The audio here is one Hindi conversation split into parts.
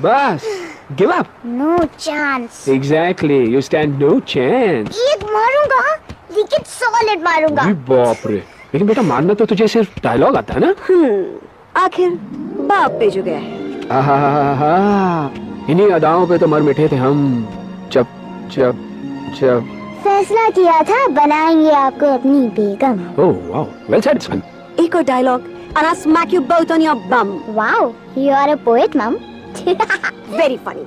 बस give up. No chance. Exactly, you stand no chance. एक मारूंगा लेकिन सॉलिड मारूंगा. बाप रे. लेकिन बेटा मारना तो तुझे सिर्फ डायलॉग आता है ना. आखिर बाप पे जो गया है. इन्हीं अदाओं पे तो मर मिटे थे हम. जब जब जब फैसला किया था बनाएंगे आपको अपनी बेगम. ओह वाओ, वेल सेड सन. एक और dialogue and I'll smack you both on your bum. Wow, you are a poet, mom. Very funny.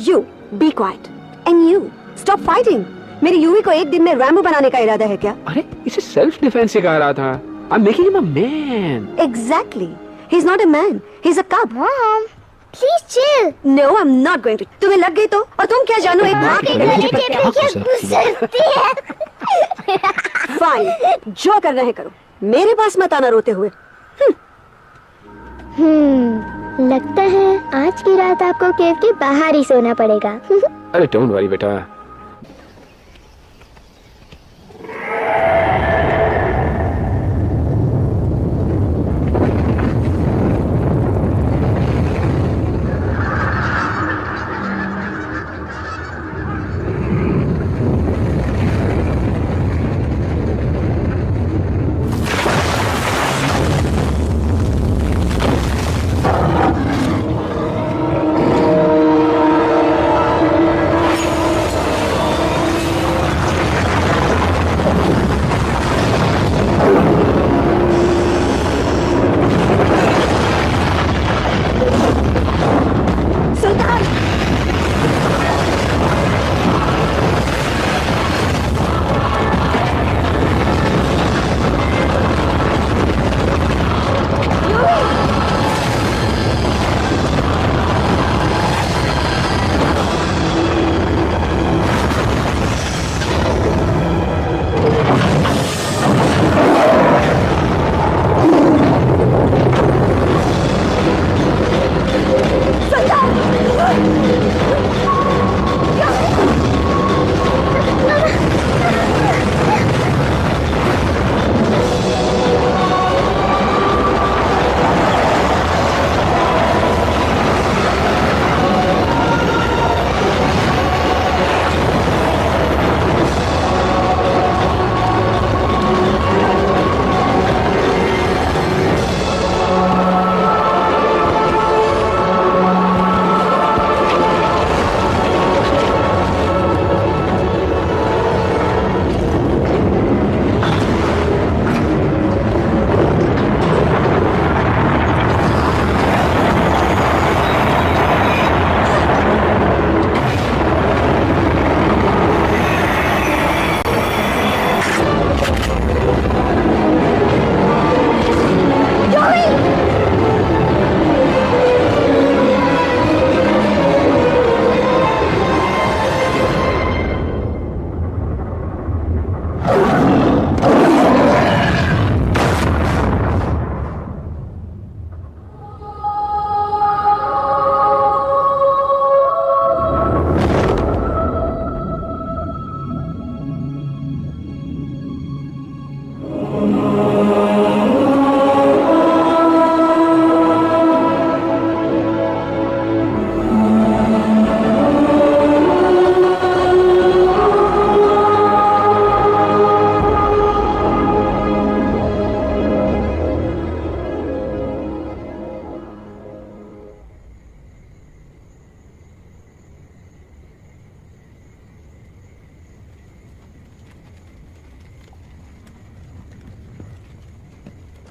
You be quiet. And you stop fighting. मेरी यूवी को एक दिन में रैम्बो बनाने का इरादा है क्या? अरे इसे सेल्फ डिफेंस सिखा रहा था. I'm making him a man. Exactly. He's not a man. He's a cub. Mom, please chill. No, I'm not going to. तुम्हें लग गई तो? और तुम क्या जानो एक माँ के गले पे क्या गुजरती है. Fine. जो करना है करो. मेरे पास मत आना रोते हुए. लगता है आज की रात आपको केव के बाहर ही सोना पड़ेगा. अरे डोंट वरी बेटा.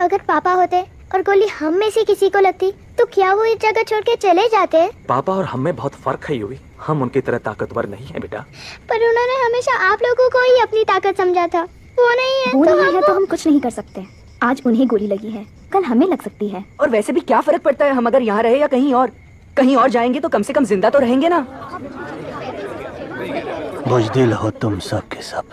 अगर पापा होते और गोली हम में से किसी को लगती तो क्या वो इस जगह छोड़ के चले जाते? पापा और हम में बहुत फर्क है यूवी. हम उनकी तरह ताकतवर नहीं है बेटा. पर उन्होंने हमेशा आप लोगों को ही अपनी ताकत समझा था. वो नहीं है, तो हम कुछ नहीं कर सकते. आज उन्हें गोली लगी है, कल हमें लग सकती है. और वैसे भी क्या फर्क पड़ता है हम अगर यहाँ रहे या कहीं और जाएंगे तो कम से कम जिंदा तो रहेंगे ना. बुज़दिल हो तुम सब के सब,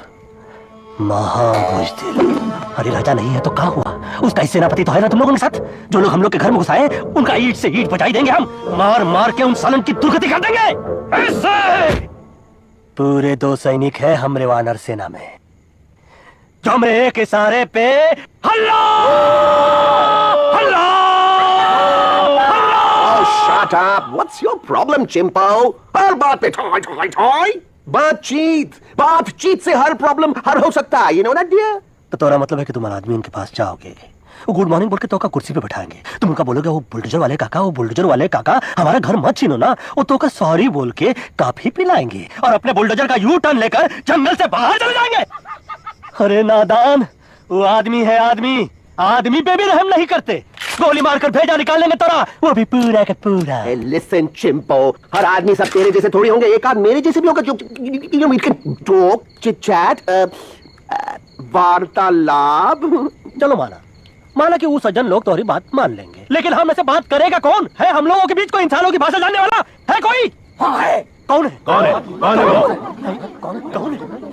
महाबुज़दिल. अरे राजा नहीं है तो क्या हुआ? उसका ही सेनापति तो है ना तुम लोगों के साथ. जो लोग हम लोग के घर में घुसाए उनका ईंट से ईंट बजाई देंगे हम. मार मार के उन सालन की दुर्गति कर देंगे. ऐसे पूरे 2 सैनिक है हमरे वानर सेना में जो हमरे एक इशारे पे हल्ला हल्ला हल्ला. shut up. What's your problem, चिंपो? हर बात पे ठोय ठोय ठोय। बातचीत से हर प्रॉब्लम हल हो सकता है, you know that dear? तो तोरा मतलब है कि तुम आदमी उनके पास जाओगे, वो गुड मॉर्निंग बोल के तो का कुर्सी पे बैठाएंगे, तुम उनका बोलोगे वो बुलडोजर वाले काका हमारा घर मत छीनो ना, वो तो का सॉरी बोल के कॉफी पिलाएंगे और अपने बुलडोजर का यू टर्न लेकर जंगल से बाहर चले जाएंगे। अरे नादान, वो आदमी है आदमी पे भी रहम नहीं करते, गोली मारकर भेजा निकाल लेंगे तोरा, वो भी पूरा का पूरा। Hey, listen, चिंपो, हर आदमी सब तेरे जैसे थोड़ी होंगे, एक आध मेरे जैसे भी होगा जो we can talk, chit chat, वार्तालाप। चलो माना कि वो सज्जन लोग तुम्हारी बात मान लेंगे, लेकिन हम ऐसे बात करेगा कौन है? हम लोगों के बीच कोई इंसानों की भाषा जानने वाला है कोई? हाँ है। कौन है?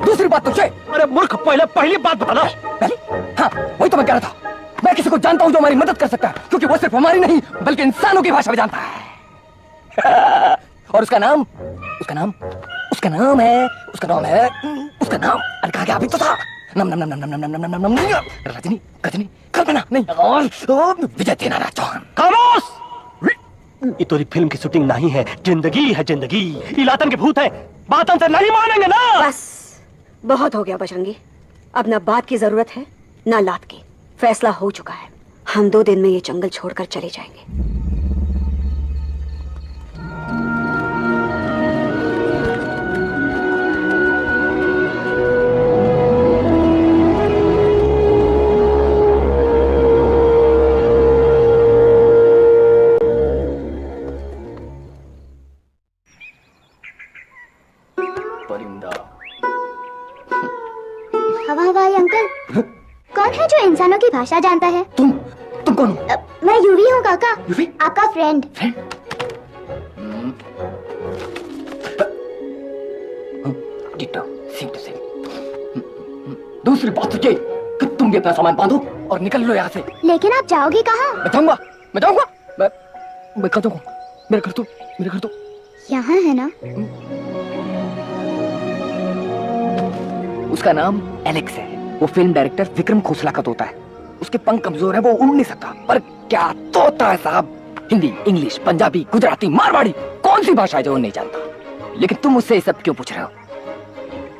दूसरी बात तुझे। अरे मूर्ख, पहली बात बताना। हाँ, वही तो मैं कह रहा था। मैं किसी को जानता हूँ जो हमारी मदद कर सकता है, क्योंकि वो सिर्फ हमारी नहीं बल्कि इंसानों की भाषा भी जानता है। और उसका नाम है अरे कहा गया अभी तो था। रजनी कल्पना नहीं और विजय देनाराज चौहान। खामोश! ये तोरी फिल्म की शूटिंग नहीं है, जिंदगी है जिंदगी। इलातन के भूत है, बातन से नहीं मानेंगे ना। बस बहुत हो गया बजरंगी, अब ना बात की जरूरत है ना लात की। फैसला हो चुका है, हम 2 दिन में ये जंगल छोड़कर चले जाएंगे। हवाई अंकल, कौन है जो इंसानों की भाषा जानता है? तुम कौन हो? मैं यूवी हूँ काका, यूवी? आपका फ्रेंड। दूसरी बात तो ये कि तुम भी अपना सामान बांधो और निकल लो यहाँ से। लेकिन आप जाओगे कहाँ? मैं जाऊंगा मैं कहाँ जाऊंगा? मेरे घर तो यहाँ है ना? उसका नाम एलेक्स है, वो फिल्म डायरेक्टर विक्रम खोसला का तोता है। उसके पंख कमजोर है, वो उड़ नहीं सकता, पर क्या तोता है साहब। हिंदी, इंग्लिश, पंजाबी, गुजराती, मारवाड़ी, कौन सी भाषा है जो वो नहीं जानता। लेकिन तुम मुझसे ये सब क्यों पूछ रहे हो?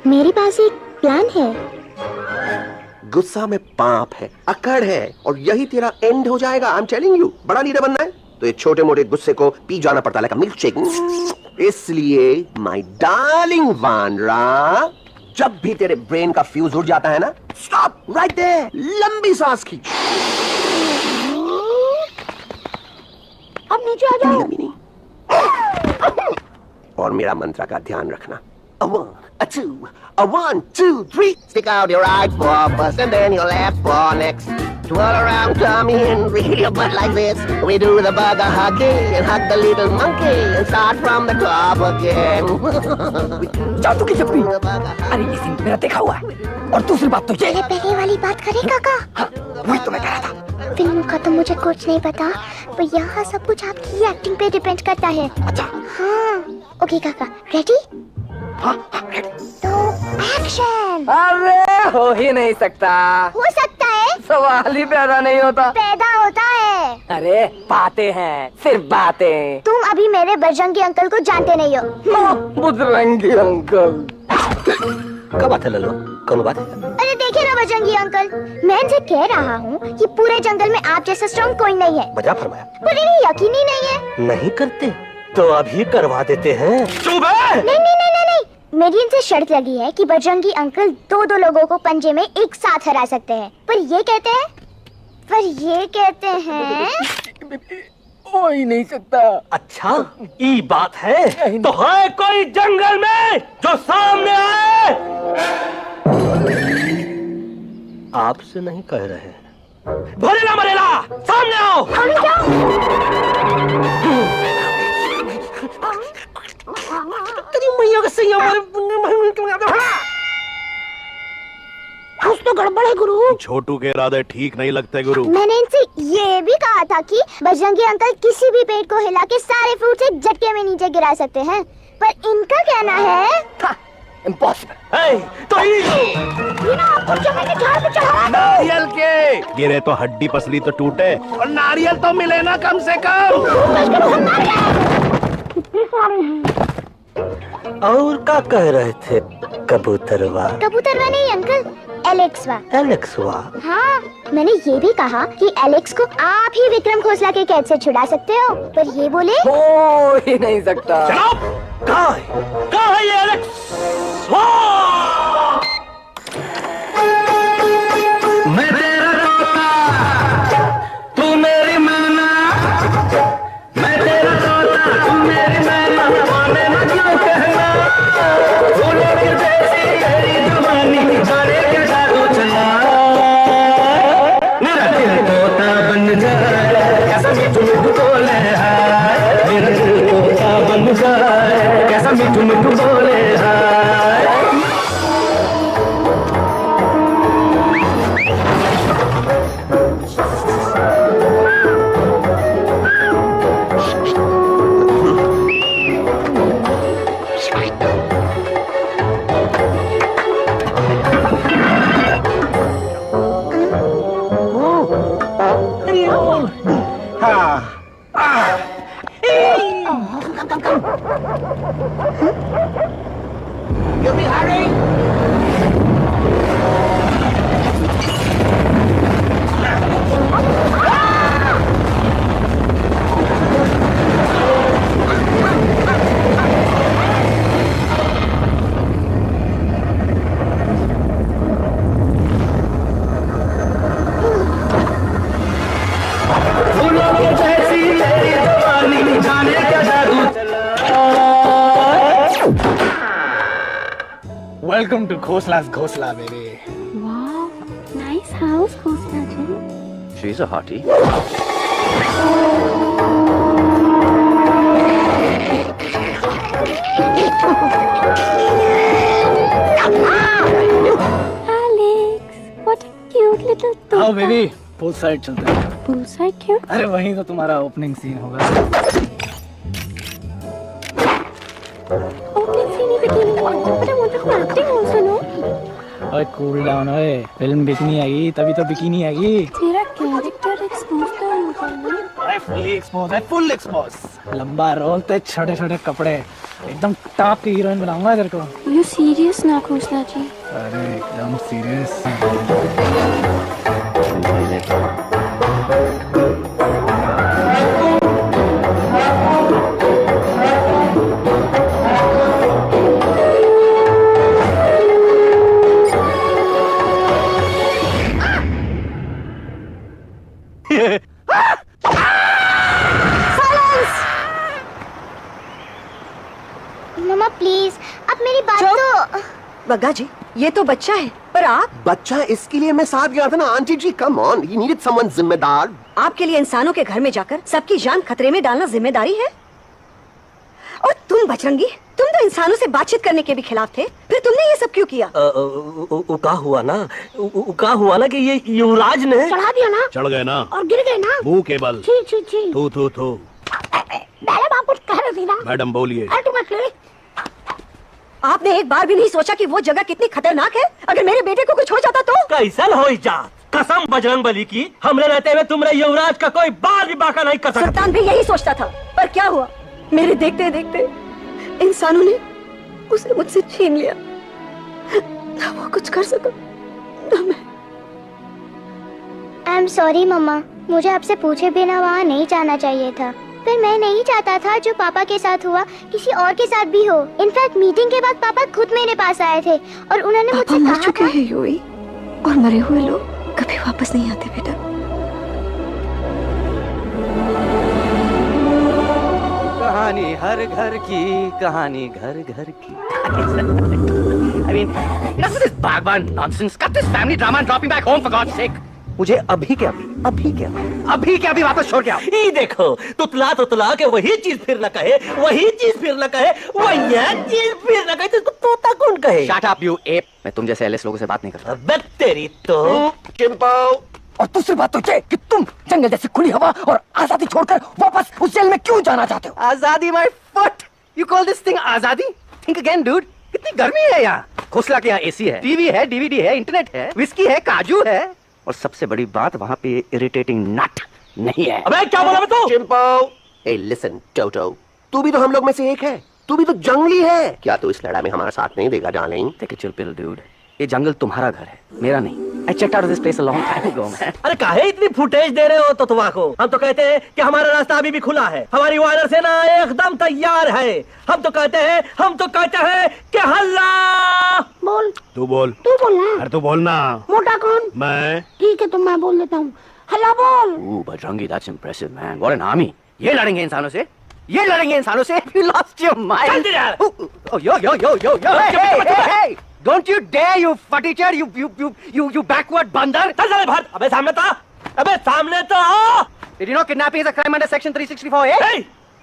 मेरे पास एक प्लान है। गुस्सा में पाप है, अकड़ है, और यही तेरा एंड हो जाएगा। आई एम टेलिंग यू, बड़ा लीडर बनना है तो ये छोटे मोटे गुस्से को पी जाना पड़ता है, मिल्क शेक। इसलिए माय डार्लिंग वानरा, जब भी तेरे ब्रेन का फ्यूज उड़ जाता है ना, स्टॉप राइट देयर, लंबी सांस खींच। अब नीचे आ जाओ। और मेरा मंत्र का ध्यान रखना। A 1, 2, 3. Stick out your right paw first and then your left paw next. Twirl around, tummy and wriggle your butt like this. We do the bugger hugging and hug the little monkey and start from the top again. जादू की चप्पी। अरे ये सीन मेरा देखा हुआ है। और दूसरी बात तो ये। पहले वाली बात करें काका? हाँ, वही तो मैं कह रहा था। फिल्म का तो मुझे कुछ नहीं पता, पर यहाँ सब कुछ आपकी एक्टिंग पे डिपेंड करता है। अच्छा। हाँ, ओके काका, रेडी? हाँ, रेडी। तो एक्शन। अरे हो ही नहीं सकता। हो सकता है, सवाल ही पैदा नहीं होता। पैदा होता है। अरे बातें हैं, सिर्फ बातें। तुम अभी मेरे बजरंगी अंकल को जानते नहीं हो। बजरंगी अंकल क्या बात है ललो, कौन बात है? अरे देखिए ना बजरंगी अंकल, मैं इनसे कह रहा हूँ कि पूरे जंगल में आप जैसा स्ट्रॉन्ग कोई नहीं है। बजा फरमाया। पर इन्हें यकीन ही नहीं है। नहीं करते तो अभी करवा देते हैं। नहीं, मेरी इनसे शर्त लगी है कि बजरंगी अंकल 2 लोगों को पंजे में एक साथ हरा सकते हैं। पर ये कहते हैं हो ही नहीं सकता। अच्छा, ये बात है तो है कोई जंगल में जो सामने आए? आपसे नहीं कह रहे, भरेला मरेला सामने आओ। कुछ तो गड़बड़ है गुरु। छोटू के इरादे ठीक नहीं लगते गुरु। मैंने इनसे ये भी कहा था कि बजरंगी अंकल किसी भी पेड़ को हिला के सारे फ्रूट एक झटके में नीचे गिरा सकते हैं, पर इनका कहना है इम्पॉसिबल। तो नारियल के गिरे तो हड्डी पसली तो टूटे और नारियल तो मिले ना कम से कम। और क्या कह रहे थे कबूतरवा? कबूतरवा नहीं अंकल, एलेक्सवा। एलेक्सवा? हाँ, मैंने ये भी कहा कि एलेक्स को आप ही विक्रम खोसला के कैद से छुड़ा सकते हो, पर ये बोले हो ही नहीं सकता। कहाँ है ये एलेक्स? मैं तेरा तोता, तू मेरी मैना। मैं तेरा तोता, तू मेरी मैना। माने ना क्यों कहना, फूलों की जैसी तेरी जुबानी, जाने क्या जादू चला। मेरा दिल तोता बन जाए, कैसा मीठू मीठू बोले हाय। मेरा दिल तोता बन जाए, कैसा मीठू मीठू बोले हाय। Welcome to Khosla's Ghosla, baby. Wow, nice house, Khosla ji. She's a hottie. Alex, what a cute little dog. आओ बेबी, pool side चलते हैं। Poolside क्यों? अरे वहीं तो तुम्हारा ओपनिंग सीन होगा। Opening scene ही बिकिनी है, but I want to do acting also, no? ओए कूल डाउन ओए, फिल्म बिकनी आएगी तभी तो बिकिनी आएगी। तेरा कैरेक्टर एक्सपोज तो होगा ना? अरे फुल एक्सपोज। लंबा रोल ते छोटे छोटे कपड़े, एकदम टॉप की हीरोइन बनाऊंगा तेरे को। You serious ना खोसला जी? अरे एकदम सीरियस। मम्मा प्लीज, अब मेरी बात तो। बग्गा जी, ये तो बच्चा है, पर आप? बच्चा इसके लिए मैं साथ गया था ना aunty ji. Come on, he needed someone जिम्मेदार। आपके लिए इंसानों के घर में जाकर सबकी जान खतरे में डालना जिम्मेदारी है? और तुम बजरंगी, तुम तो इंसानों से बातचीत करने के भी खिलाफ थे, फिर तुमने ये सब क्यों किया? का हुआ ना कि ये युवराज ने चढ़ा दिया ना, चढ़ गए ना और गिर गए ना। मुंह के बल। छी छी छी। थू थू थू। मैडम आप कुछ कह रही थी ना? मैडम बोलिए। अल्टीमेटली आपने एक बार भी नहीं सोचा कि वो जगह कितनी खतरनाक है? अगर मेरे बेटे को कुछ हो जाता तो? कैसन हो जात? कसम बजरंग बली की, हमने रहते हुए तुमने युवराज का कोई बाल भी बाका नहीं कर सकता। सुल्तान भी यही सोचता था, पर क्या हुआ? मेरे देखते देखते इंसानों ने उसे मुझसे छीन लिया। ना वो कुछ कर सका, ना मैं। आई एम सॉरी मम्मा, मुझे आपसे पूछे बिना वहाँ नहीं जाना चाहिए था, पर मैं नहीं चाहता था जो पापा के साथ हुआ किसी और के साथ भी हो। इनफैक्ट मीटिंग के बाद पापा खुद मेरे पास आए थे और उन्होंने मुझसे मर कहा चुके था हैं यूई, और मरे हुए लोग कभी वापस नहीं आते बेटा। कहानी हर घर की, कहानी घर घर की। I mean, enough of this Bhagwan nonsense. Cut this family drama and drop me back home for God's sake. मुझे अभी के अभी वापस छोड़ के आओ। ये देखो, तुतला के वही चीज फिर न कहे, वही चीज फिर न कहे, तो इसको तोता कौन कहे? Shut up, you ape. मैं तुम जैसे एलएस लोगों से बात नहीं करता। अबे तेरी तो। चिंपा। और दूसरी बात तो ये कि तुम जंगल जैसी खुली हवा और आजादी छोड़कर वापस उस जेल में क्यों जाना चाहते हो? आजादी, my foot. You call this thing आजादी? Think again, dude. कितनी गर्मी है यहाँ। खोसला के यहाँ एसी है, टीवी है, डीवीडी है, इंटरनेट है, विस्की है, काजू है, और सबसे बड़ी बात वहाँ पे इरिटेटिंग नट नहीं है। अबे क्या बोला तू? चिंपो, ए लिसन टोटो, तू भी तो हम लोग में से एक है, तू भी तो जंगली है। क्या तू इस लड़ाई में हमारा साथ नहीं देगा darling? Take it chill pill dude, ये जंगल तुम्हारा घर है, मेरा नहीं। I checked out of this place a long time ago, man. अरे काहे इतनी फुटेज दे रहे हो तो को? हम तो कहते हैं कि हमारा रास्ता अभी भी खुला है, हमारी वानर सेना एकदम तैयार है। हम तो कहते हैं कि हल्ला बोल। तू बोल ना। अरे तू बोल ना। मोटा कौन? मैं। ठीक है तो मैं बोल देता हूँ, हल्ला बोल। Bajrangi, that's impressive, man. What an army. ये लड़ेंगे इंसानों से? ये लड़ेंगे इंसानों से? You lost your mind. Oh, yo. Hey. Don't you dare, you furniture, you backward बंदर! चल चल बाहर। अबे सामने तो आओ। Did you know kidnapping is a crime under section 364A? Hey,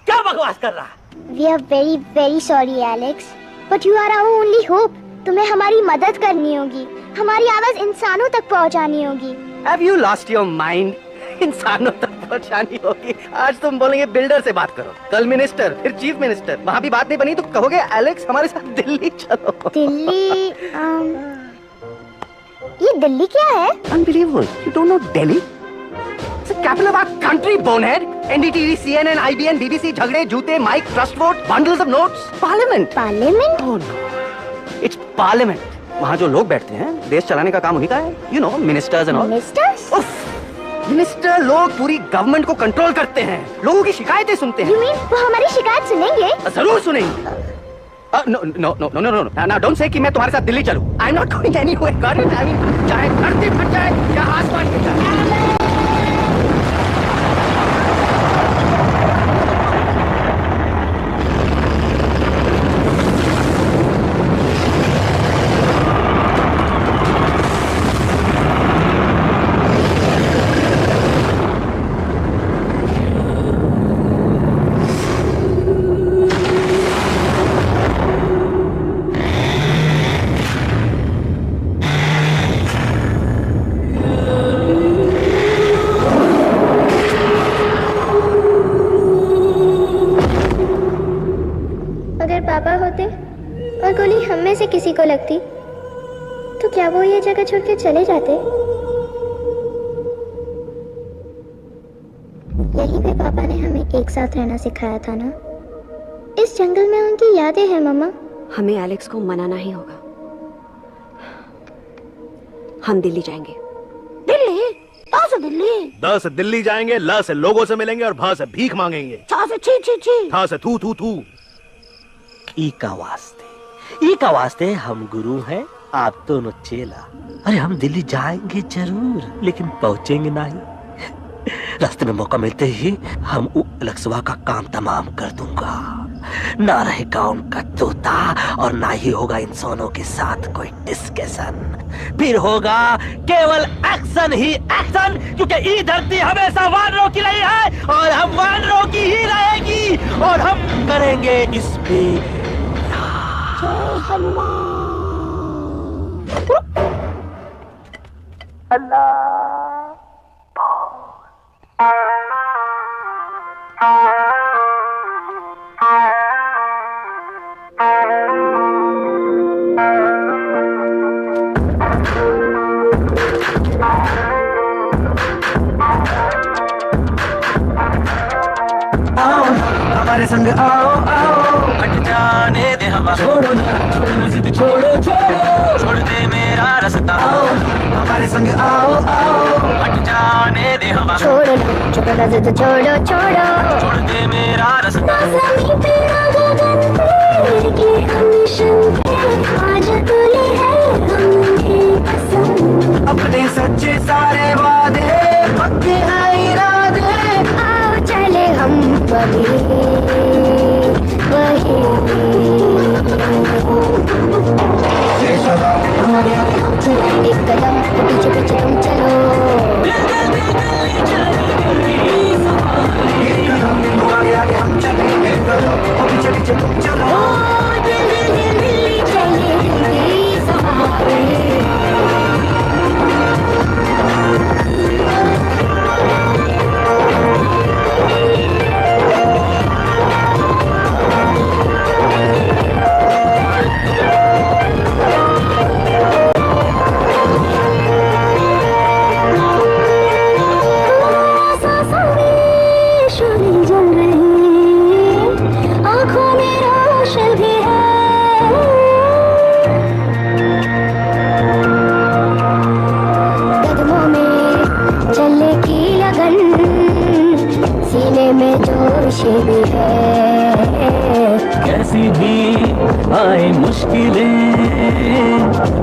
क्या बकवास कर रहा है? We are very very sorry, Alex. But you are our only hope. तुम्हें हमारी मदद करनी होगी, हमारी आवाज इंसानों तक पहुंचानी होगी। Have you lost your mind? इंसानों तक पहुंचानी होगी। आज तुम बोलेंगे बिल्डर से बात करो, कल मिनिस्टर, फिर चीफ मिनिस्टर, वहाँ भी बात नहीं बनी तो कहोगे एलेक्स हमारे साथ दिल्ली चलो। दिल्ली ये दिल्ली क्या है? Unbelievable. You don't know Delhi? It's the capital of our country, bonehead. NDTV, CNN, IBN, BBC, झगड़े, जूते, mike, trust vote, bundles of notes, parliament. Parliament? Oh no. It's parliament. वहाँ जो लोग बैठते हैं, देश चलाने का काम उन्हीं का है। You know, ministers and all. Ministers? Minister लोग पूरी गवर्नमेंट को कंट्रोल करते हैं, लोगों की शिकायतें सुनते हैं। You mean वो हमारी शिकायत सुनेंगे? जरूर सुनेंगे। No. Now don't say कि मैं तुम्हारे साथ दिल्ली चलूं। I'm not going anywhere. Got it? I mean, चाहे धरती फट जाए या आसमान फट जाए। पापा होते और गोली हम में से किसी को लगती तो क्या वो ये जगह छोड़ के चले जाते? यही पे पापा ने हमें एक साथ रहना सिखाया था ना। इस जंगल में उनकी यादें हैं मम्मा। हमें एलेक्स को मनाना ही होगा। हम दिल्ली जाएंगे। दिल्ली? द से दिल्ली जाएंगे, ल से लोगों से मिलेंगे और भ से भीख मांगेंगे, च से छी, थ से थू। ई का वास्ते हम गुरु हैं, आप दोनों चेला। अरे हम दिल्ली जाएंगे जरूर, लेकिन पहुंचेंगे नहीं। रास्ते में मौका मिलते ही हम लक्सवा का काम तमाम कर दूंगा। ना रहेगा उनका तोता और ना ही होगा इंसानों के साथ कोई डिस्कशन। फिर होगा केवल एक्शन ही एक्शन, क्योंकि ये धरती हमेशा वानरों की रही है और हम वानरों की ही रहेगी, और हम करेंगे इस पे हमारे संग आओ हट जाने दे हवा, छोड़ो छोड़ दे मेरा रास्ता। हमारे संग आओ हट जाने दे हवा, छोड़ो छोड़ दे मेरा रास्ता। अपने सच्चे सारे वादे पक्के हैं इरादे, आओ चले हम कभी वही। एक कदम पीछे पीछे तुम चलो, पीछे पीछे तुम चलो। दिल्ली चले सवारी। आए मुश्किलें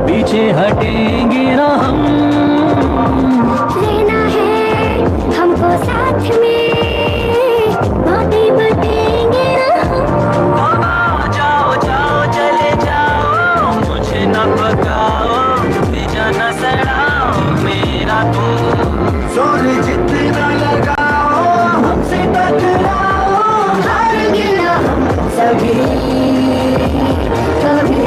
पीछे हटेंगे ना हम, लेना है हमको साथ में, बातें बतेंगे ना हम। जाओ जाओ चले जाओ, मुझे न पकाओ, भेजा न सड़ाओ मेरा तुम, जोर जितना लगाओ हमसे टकराओ, हारेंगे ना हम सभी कभी।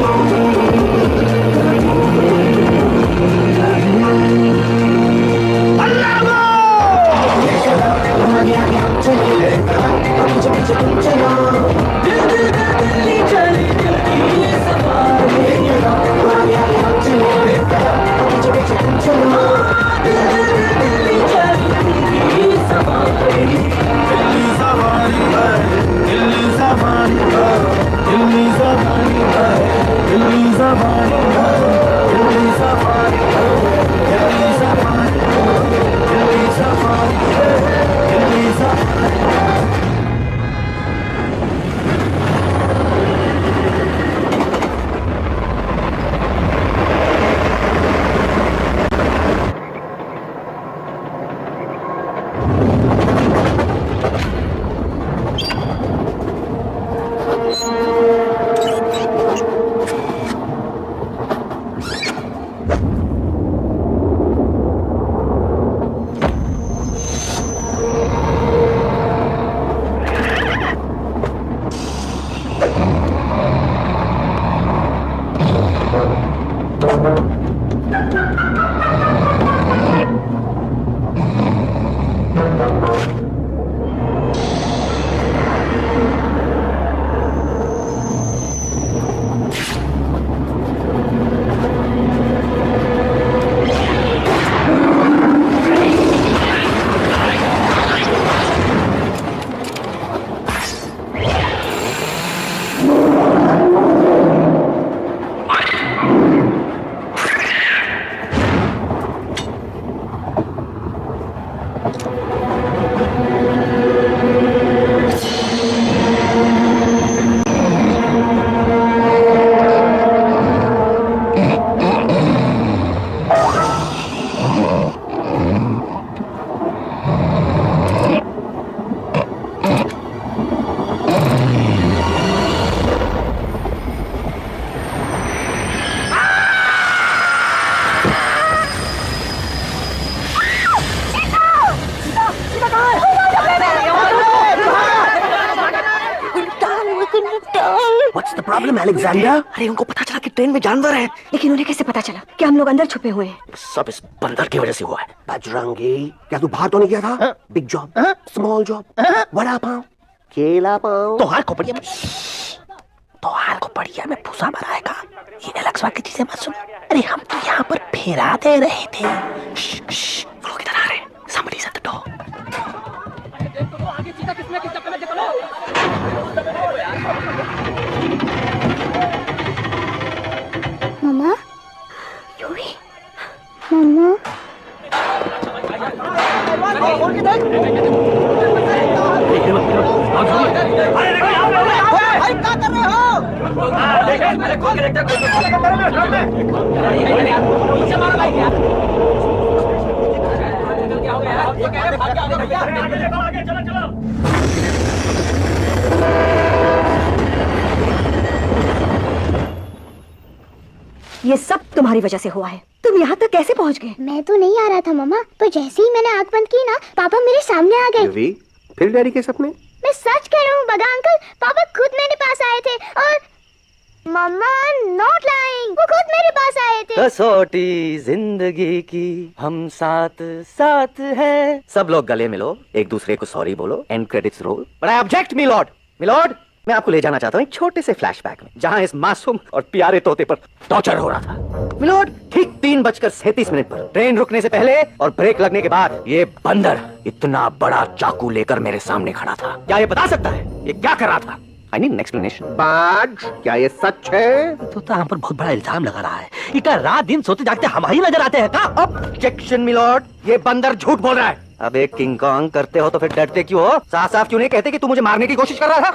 What's the problem, Alexander? अरे उनको पता चला कि ट्रेन में जानवर है, लेकिन उन्हें कैसे पता चला कि हम लोग अंदर छुपे हुए हैं? सब इस बंदर की वजह से हुआ है। बजरंगी, क्या तू बाहर तो नहीं गया था? बिग जॉब, स्मॉल जॉब, बड़ा पाँव, केला पाँव। तो हार को बढ़िया में भूसा बनाएगा। ये अलग की चीजें मत सुन। अरे हम तो यहाँ पर फेरा दे रहे थे। वो लोग इधर आ रहे हैं। Somebody's at the door. Mamma, Yuvi, mamma. ये सब तुम्हारी वजह से हुआ है। तुम यहाँ तक कैसे पहुँच गए? मैं तो नहीं आ रहा था मम्मा, तो जैसे ही मैंने आंख बंद की ना, पापा मेरे सामने आ गए। यूवी, फिर डैडी के सपने? मैं सच कह रहा हूँ बगा अंकल, पापा खुद मेरे पास आए थे और मम्मा नॉट लाइंग, वो खुद मेरे पास आए थे। कसौटी जिंदगी की हम साथ साथ हैं। सब लोग गले मिलो, एक दूसरे को सॉरी बोलो, end credits roll. But I object milord. Milord, मैं आपको ले जाना चाहता हूँ एक छोटे से फ्लैशबैक में, जहाँ इस मासूम और प्यारे तोते पर टॉर्चर हो रहा था। मिलॉर्ड, ठीक 3:37 पर ट्रेन रुकने से पहले और ब्रेक लगने के बाद ये बंदर इतना बड़ा चाकू लेकर मेरे सामने खड़ा था। क्या ये बता सकता है ये क्या कर रहा था? I need an explanation. बाज, क्या ये सच है? तो हम पर बहुत बड़ा इल्जाम लगा रहा है। इतना रात दिन सोते जागते हम ही नजर आते हैं क्या? ऑब्जेक्शन मिलॉर्ड, ये बंदर झूठ बोल रहा है। अबे किंग कॉन्ग करते हो तो फिर डरते क्यों हो? साफ साफ क्यों नहीं कहते कि तू मुझे मारने की कोशिश कर रहा था?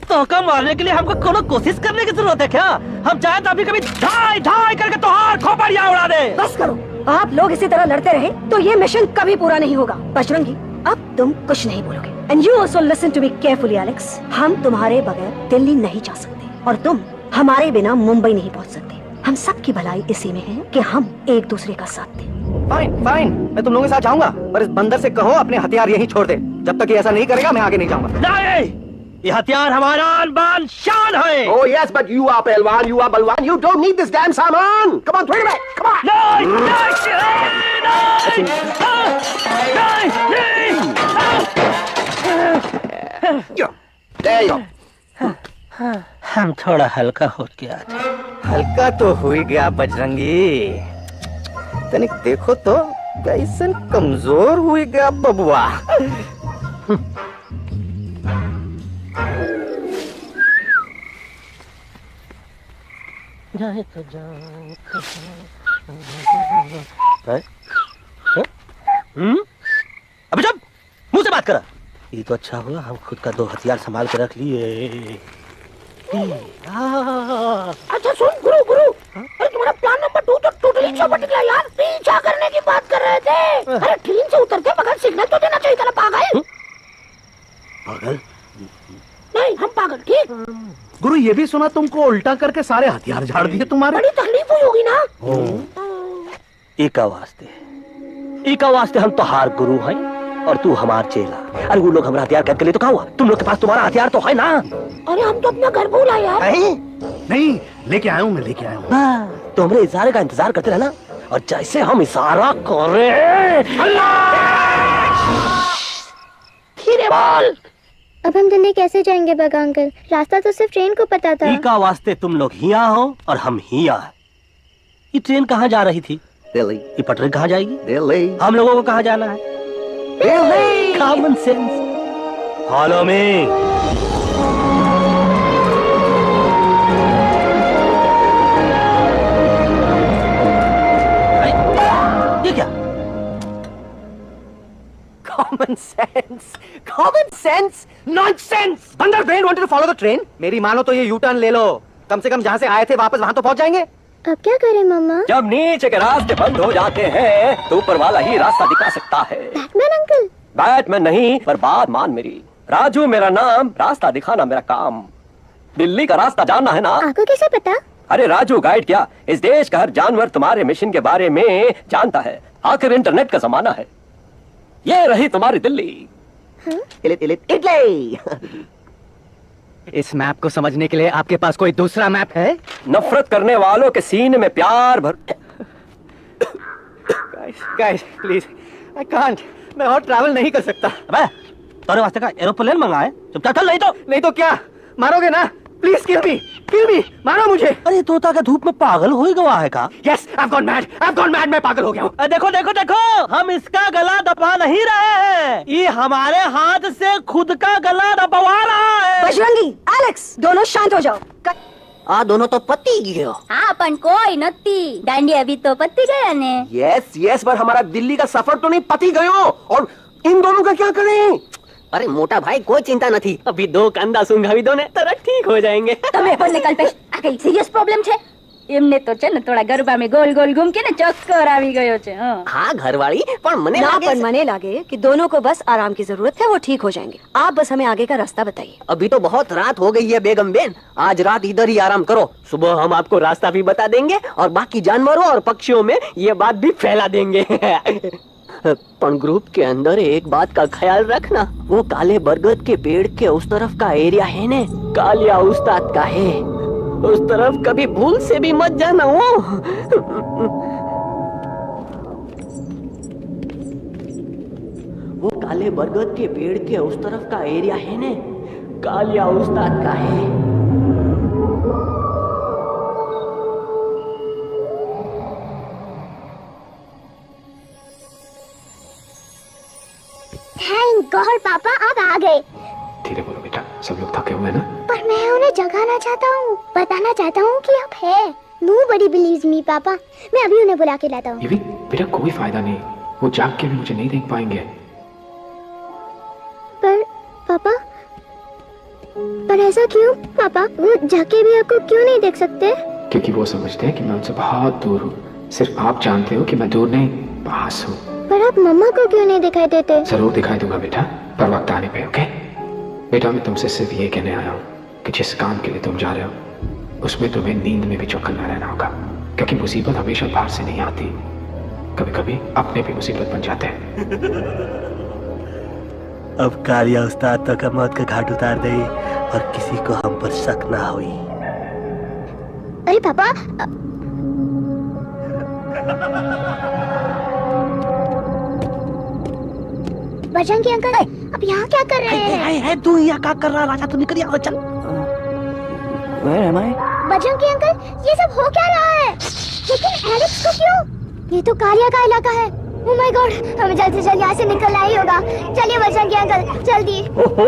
तो का मारने के लिए हमको कोनो कोशिश करने की जरूरत है क्या? हम चाहे तो अभी कभी ढाई ढाई करके तो हाथ खोपड़ियां उड़ा दे। बस करो, आप लोग इसी तरह लड़ते रहे तो ये मिशन कभी पूरा नहीं होगा। बजरंगी, अब तुम कुछ नहीं बोलोगे। And you also listen to me carefully Alex. हम तुम्हारे बगैर दिल्ली नहीं जा सकते और तुम हमारे बिना मुंबई नहीं पहुंच सकते। हम सब की भलाई इसी में है कि हम एक दूसरे का साथ दें। फाइन फाइन, मैं तुम लोगों के साथ जाऊंगा, पर इस बंदर से कहो अपने हथियार यहीं छोड़ दे। जब तक ये ऐसा नहीं करेगा मैं आगे नहीं जाऊंगा। नहीं, ये हथियार हमारा आन-बान शान है। Oh yes, but you are पहलवान, you are बलवान. You don't need this damn सामान. Come on, throw it back. Come on. There you go. हम थोड़ा हल्का हो गया। हल्का तो हो ही गया बजरंगी, तनिक देखो तो कैसन कमजोर हुई गया बबुआ। जाए तो जाओ। अबे जब मुंह से बात कर। ये तो अच्छा हुआ हम खुद का 2 हथियार संभाल के रख लिए। अच्छा सुन गुरु गुरु, अरे तुम्हारा प्लान नंबर 2 तो टोटली चौपट निकला यार। पीछा करने की बात कर रहे थे। अरे ट्रेन से उतर के बगैर सिग्नल तो देना चाहिए था। पागल पागल नहीं, हम पागल। ठीक गुरु, ये भी सुना तुमको उल्टा करके सारे हथियार झाड़ दिए तुम्हारे। बड़ी तकलीफ हुई होगी ना। एका वास्ते हम तो हार गुरु हैं और तू हमार चेला। अरे वो लोग हमारा हथियार कैद कर लिए तो क्या हुआ? तुम लोग के पास तुम्हारा हथियार तो है ना। अरे हम तो अपना घर भूला यार। नहीं, लेके आया हूँ मैं, लेके आया हूँ। तो हमारे इशारे का इंतजार करते रहना और जैसे हम इशारा करें धीरे बोल। अब हम दिल्ली कैसे जाएंगे बगा अंकल? रास्ता तो सिर्फ ट्रेन को पता था। एका वास्ते तुम लोग हिया हो और हम हिया। ये ट्रेन कहाँ जा रही थी? दिल्ली। ये पटरी कहाँ जाएगी? दिल्ली। हम लोगों को कहाँ जाना है? Delhi. Common sense. Follow me. ये क्या? Common sense, common sense, nonsense. बंदर brain wanted to follow the train. मेरी मानो तो ये यू टर्न ले लो। कम से कम जहाँ से आए थे वापस वहाँ तो पहुँच जाएंगे। अब क्या करें मम्मा? जब नीचे के रास्ते बंद हो जाते हैं तो ऊपर वाला ही रास्ता दिखा सकता है। Batman uncle. बैटमैन नहीं, पर बात मान मेरी। राजू मेरा नाम, रास्ता दिखाना मेरा काम। दिल्ली का रास्ता जानना है ना? आपको कैसे पता? अरे राजू गाइड क्या, इस देश का हर जानवर तुम्हारे मिशन के बारे में जानता है। आखिर इंटरनेट का जमाना है। ये रही तुम्हारी दिल्ली। इटली। इस मैप को समझने के लिए आपके पास कोई दूसरा मैप है? नफरत करने वालों के सीने में प्यार भर। Guys, please, I can't. मैं और ट्रैवल नहीं कर सकता। अबे, तोरे वास्ते का एरोप्लेन मंगाए? चुपचाप चल, नहीं तो क्या? मारोगे ना? प्लीज किल मी, मारो मुझे। अरे तोता का धूप में पागल हो ही गया है का? Yes, I've gone mad, मैं पागल हो गया हूँ। देखो देखो देखो, हम इसका गला दबा नहीं रहे हैं, ये हमारे हाथ से खुद का गला दबवा रहा है। बजरंगी, एलेक्स, दोनों शांत हो जाओ। दोनों तो पति गयो। हाँ पण कोई नती, डांडी अभी तो पति गया ने। यस, पर हमारा दिल्ली का सफर तो नहीं पति गयो। और इन दोनों का क्या करें? अरे मोटा भाई कोई चिंता नहीं, अभी 2 कंधा सूंघावी दो ने तरह ठीक हो जाएंगे। તમે પણ નિકલ પેશ આ કઈ સિરિયસ પ્રોબ્લેમ છે? એમને તો છે ને થોડા ગરબા में गोल गोल घूम के ने चक्कर આવી गयो છે। हाँ घरवाली, पर मने लागे कि दोनों को बस आराम की जरूरत है, वो ठीक हो जाएंगे। आप बस हमें आगे का रास्ता बताइए। अभी तो बहुत रात हो गई है बेगम बेन, आज रात इधर ही आराम करो। सुबह हम आपको रास्ता भी बता देंगे और बाकी जानवरों और पक्षियों में ये बात भी फैला देंगे। पर ग्रुप के अंदर एक बात का ख्याल रखना, वो काले बरगद के पेड़ के उस तरफ का एरिया है ने, कालिया उस्ताद का है, उस तरफ कभी भूल से भी मत जाना। वो काले बरगद के पेड़ के उस तरफ का एरिया है ने, कालिया उस्ताद का है। थैंक गॉड पापा आप आ गए। धीरे बोलो बेटा, सब लोग थके हुए ना। पर मैं उन्हें जगाना चाहता हूँ, बताना चाहता हूँ कि आप है। Nobody believes me पापा, मैं अभी उन्हें बुला के लाता हूँ। ये भी बेटा कोई फायदा नहीं, वो जाग के भी मुझे नहीं देख पाएंगे। पर ऐसा क्यों पापा? वो जाके भी आपको क्यों नहीं देख सकते? क्योंकि वो समझते हैं कि मैं उनसे बहुत दूर हूँ। सिर्फ आप जानते हो कि मैं दूर नहीं, पास हूँ। पर आप मम्मा को क्यों नहीं दिखाई देते? जरूर दिखाई दूंगा बेटा, पर वक्त आने पे। ओके बेटा, मैं तुमसे सिर्फ ये कहने आया हूँ कि जिस काम के लिए तुम जा रहे हो उसमें तुम्हें नींद में भी चौकन्ना रहना होगा, क्योंकि मुसीबत हमेशा बाहर से नहीं आती, कभी कभी अपने भी मुसीबत बन जाते हैं। अब कालिया उस्ताद तो का मौत का घाट उतार दे और किसी को हम पर शक ना हुई। अरे पापा, बजरंगी अंकल, अब यहाँ क्या कर रहे हैं? तू यहाँ क्या कर रहा? राजा तू निकल यहाँ, चल। Where am I? Bajrangi uncle, ये सब हो क्या रहा है? लेकिन एलेक्स को क्यों? ये तो कालिया का इलाका है। ओह माय गॉड, हमें जल्द से जल्द यहाँ से निकलना ही होगा। चलिए बजरंगी अंकल, जल्दी। ओहो,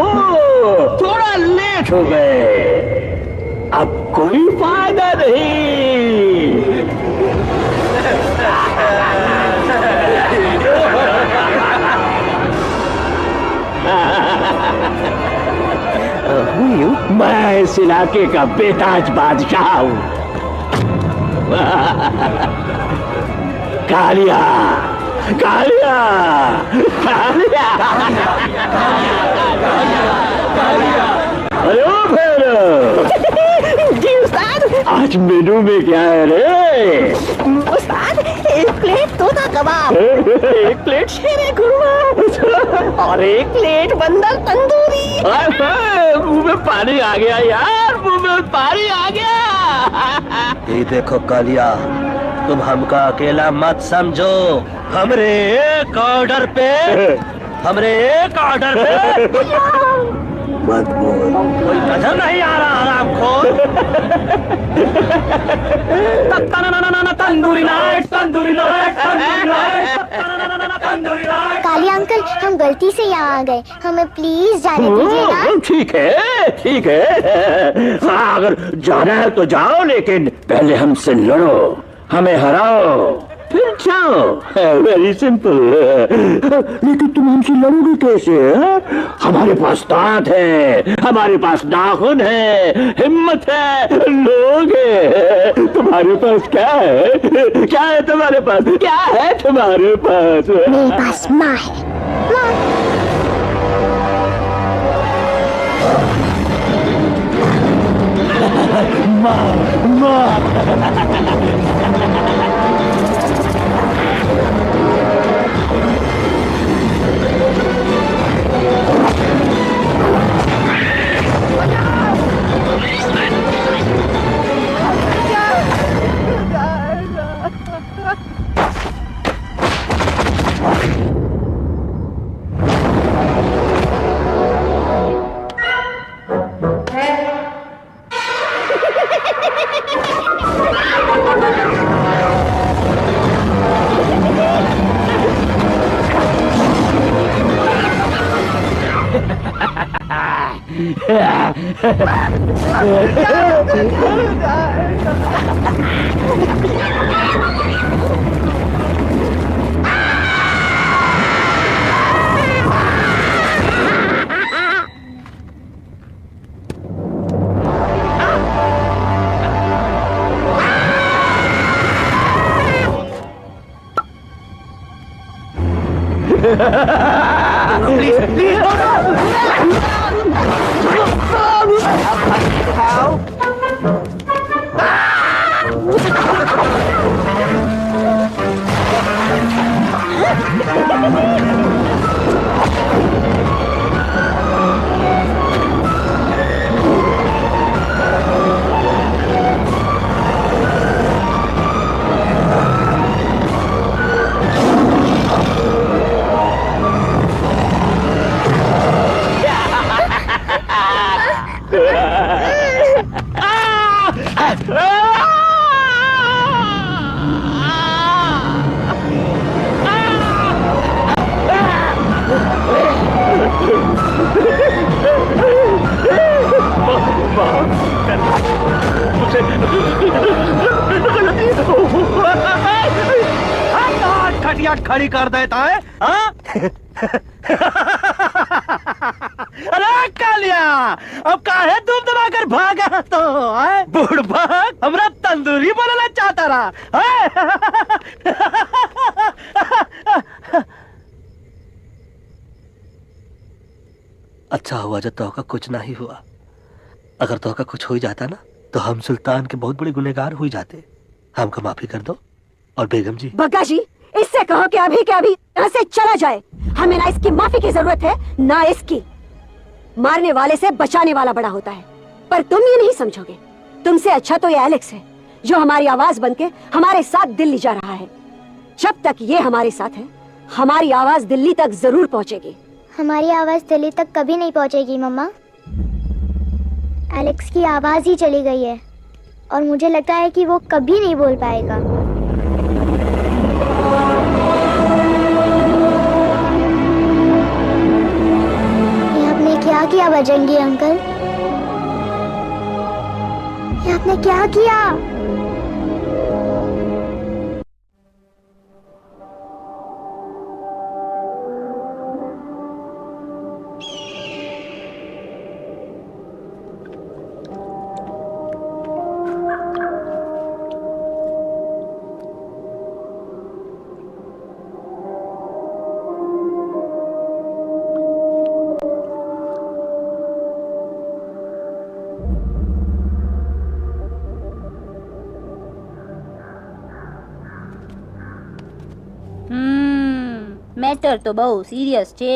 थोड़ा लेट हो गए, अब कोई फायदा नहीं। मैं इस इलाके का बेताज बादशाह हूँ। कालिया, कालिया, कालिया, अरे ओ फिर जी उस्ताद, आज मेनू में क्या है रे? उस्ताद, एक प्लेट तोता कबाब, एक प्लेट शेरे खुरमा और एक प्लेट बंदर तंदूरी। मुंह में पानी आ गया यार, मुंह में पानी आ गया। ये देखो कालिया, तुम हमका अकेला मत समझो। हमरे एक ऑर्डर पे मत बोल, कोई नजर नहीं आ रहा हरामखोर। Tandoori night, tandoori night, tandoori night, tandoori night. Kalia uncle, हम गलती से यहाँ आ गए, हमें प्लीज जाने दीजिए ना। ठीक है, ठीक है। हाँ, अगर जाना है तो जाओ, लेकिन पहले हमसे लड़ो, हमें हराओ, फिर जाओ। Very simple. लेकिन तुम हमसे लड़ोगे कैसे? हमारे पास दांत है, हमारे पास नाखून है, हिम्मत है, लोग है। तुम्हारे पास क्या है? क्या है तुम्हारे पास? क्या है तुम्हारे पास? मेरे पास माँ है। माँ, माँ। खड़ी कर देता है। अरे कालिया, अब काहे तुम दबाकर भागा तो बुढ़बा हमरा तंदूरी बनाना चाहता रहा। अच्छा हुआ जब तोहका कुछ ना ही हुआ। अगर तोहका कुछ हो ही जाता ना तो हम सुल्तान के बहुत बड़े गुनहगार हो जाते। हमको माफी कर दो। और बेगम जी, बग्गा जी, इससे कहो कि अभी के अभी यहाँ से चला जाए। हमें ना इसकी माफी की जरूरत है ना इसकी। मारने वाले से बचाने वाला बड़ा होता है, पर तुम ये नहीं समझोगे। तुमसे अच्छा तो ये एलेक्स है जो हमारी आवाज बनके हमारे साथ दिल्ली जा रहा है। जब तक ये हमारे साथ है हमारी आवाज दिल्ली तक जरूर पहुंचेगी। हमारी आवाज दिल्ली तक कभी नहीं पहुंचेगी मम्मा। एलेक्स की आवाज ही चली गई है और मुझे लगता है कि वो कभी नहीं बोल पाएगा। ये आपने क्या किया बजरंगी अंकल? ये आपने क्या किया? મેટર તો બહુ સિરિયસ છે।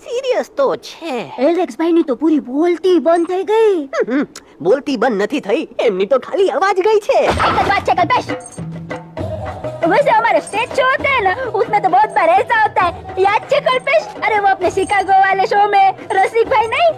सीरियस तो छे। એલેક્સ ભાઈ ની તો પૂરી બોલતી બંધ થઈ ગઈ। बोलती बंद नहीं थई, एमनी तो खाली आवाज गई छे। एक बात છે कल्पेश, वैसे हमारे स्टेज शो होते हैं ना, उसमें तो बहुत बार ऐसा होता है, याद है कल्पेश? अरे वो अपने शिकागो वाले शो में रसिक भाई नहीं,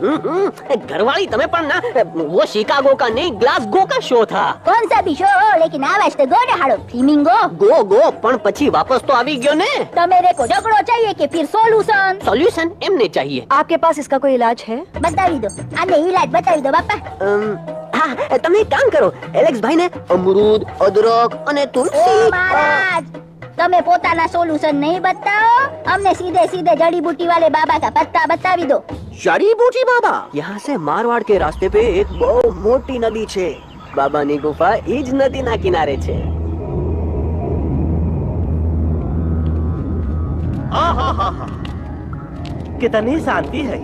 घरवाली तमें पण ना, वो शिकागो का नहीं ग्लासगो का शो था। कौन सा भी शो हो, लेकिन आवाज तो गो ने हाड़ो फ्लेमिंगो गो गो, पण પછી वापस तो આવી ગયો ને। तो मेरे को झगड़ो चाहिए कि फिर सोल्यूशन? सॉल्यूशन एमने चाहिए। आपके पास इसका कोई इलाज है? बतावी दो, आने इलाज बतावी दो बापा। हाँ, તમે એક કામ કરો, એલેક્સ ભાઈ ને અમરૂદ, અદરક અને તુલસી। महाराज, તમે પોતાના સોલ્યુશન નહીં बताओ, हमने सीधे सीधे जड़ी बूटी वाले बाबा का पत्ता बतावी दो। जड़ी बूटी बाबा? यहाँ से मारवाड़ के रास्ते पे एक बहुत मोटी नदी छे। बाबा नी गुफा इज नदी ना किनारे छे। कितनी शांति है।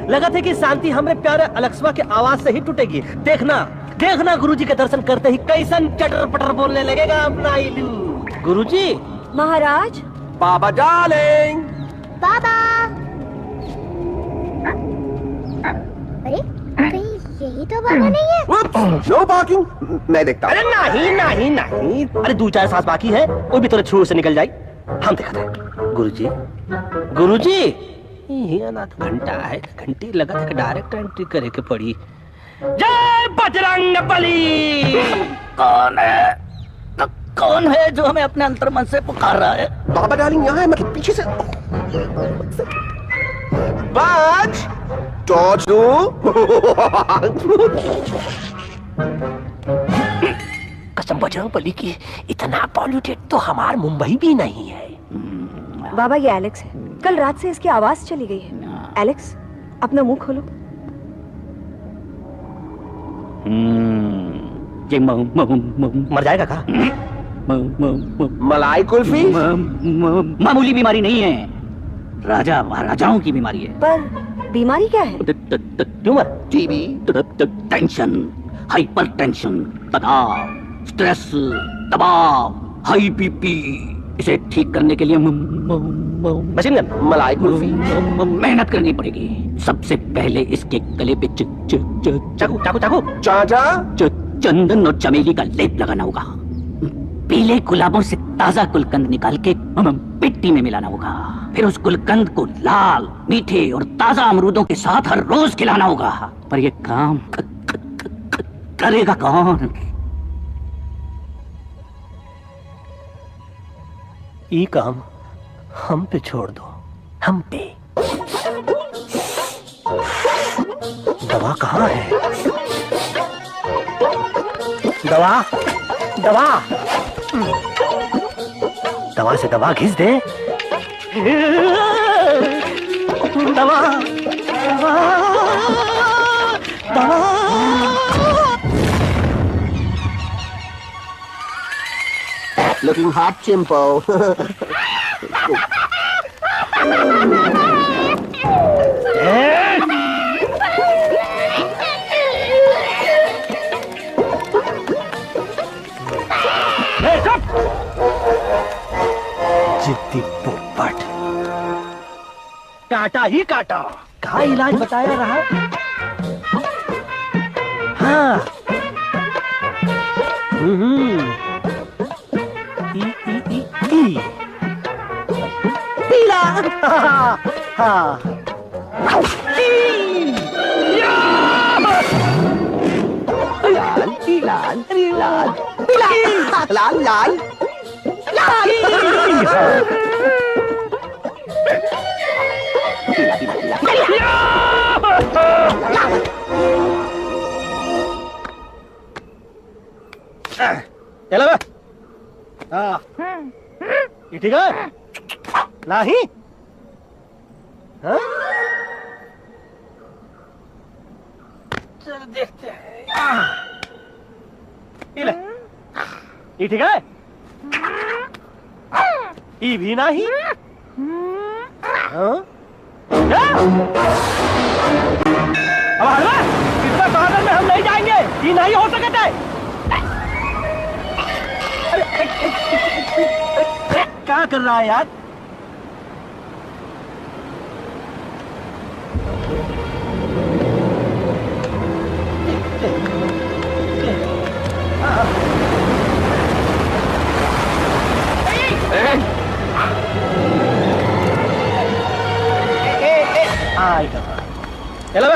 लगा था कि शांति हमरे प्यारे अलेक्सवा के आवाज से ही टूटेगी। देखना देखना गुरुजी के दर्शन करते ही कैसन चटर पटर बोलने लगेगा अपना इलू। गुरुजी। महाराज। बाबा डार्लिंग। बाबा। अरे कहीं यही तो बाबा नहीं है? नो पार्किंग, मैं देखता हूँ। अरे नहीं नहीं नहीं, अरे 2-4 सांस बाकी है, वो भी तेरे छू से निकल जाए। हम दिखाते हैं। गुरुजी गुरुजी, ये ना तो घंटा है, घंटी लगा था कि डायरेक्ट एंट्री करे के पड़ी। जय बजरंगबली। कौन है? तो कौन है जो हमें अपने अंतर्मन से पुकार रहा है? बाबा डार्लिंग यहाँ है, मतलब पीछे से। बाज टॉर्चू। कसम बजरंगबली की, इतना पॉल्यूटेड तो हमार मुंबई भी नहीं है। बाबा ये एलेक्स है, कल रात से इसकी आवाज चली गई है। एलेक्स अपना मुंह खोलो। ये मर जाएगा का? मलाई कुल्फी? मामूली बीमारी नहीं है, राजा महाराजाओं की बीमारी है। पर बीमारी क्या है? Tumour, TB, tension, hyper tension, तनाव, स्ट्रेस, दबाव, हाई बीपी। इसे ठीक करने के लिए मशीन गन, मलाई कुल्फी, मेहनत करनी पड़ेगी। सबसे पहले इसके गले पे चाकू चाकू चाकू चाचा, चंदन और चमेली का लेप लगाना होगा। पीले गुलाबों से ताजा गुलकंद निकाल के मिट्टी में मिलाना होगा। फिर उस गुलकंद को लाल, मीठे और ताजा अमरूदों के साथ हर रोज खिलाना होगा। पर ये काम करेगा कौन? ये काम हम पे छोड़ दो, हम पे। दवा कहाँ है? दवा दवा दवा से दवा घिस दे। दवा Looking hot, Chimpo. जिद्दी पोपट, काटा ही काटा। कहाँ इलाज बताया रहा? हाँ। पीला। हाँ। लाल लाल लाल लाल चलो हाँ ये ठीक है नहीं हाँ चलो देखते हैं ये ठीक है ये भी नहीं हाँ अब हलवा इतना साधन में हम नहीं जाएंगे ये नहीं हो सकता है क्या कर रहा है यार चलो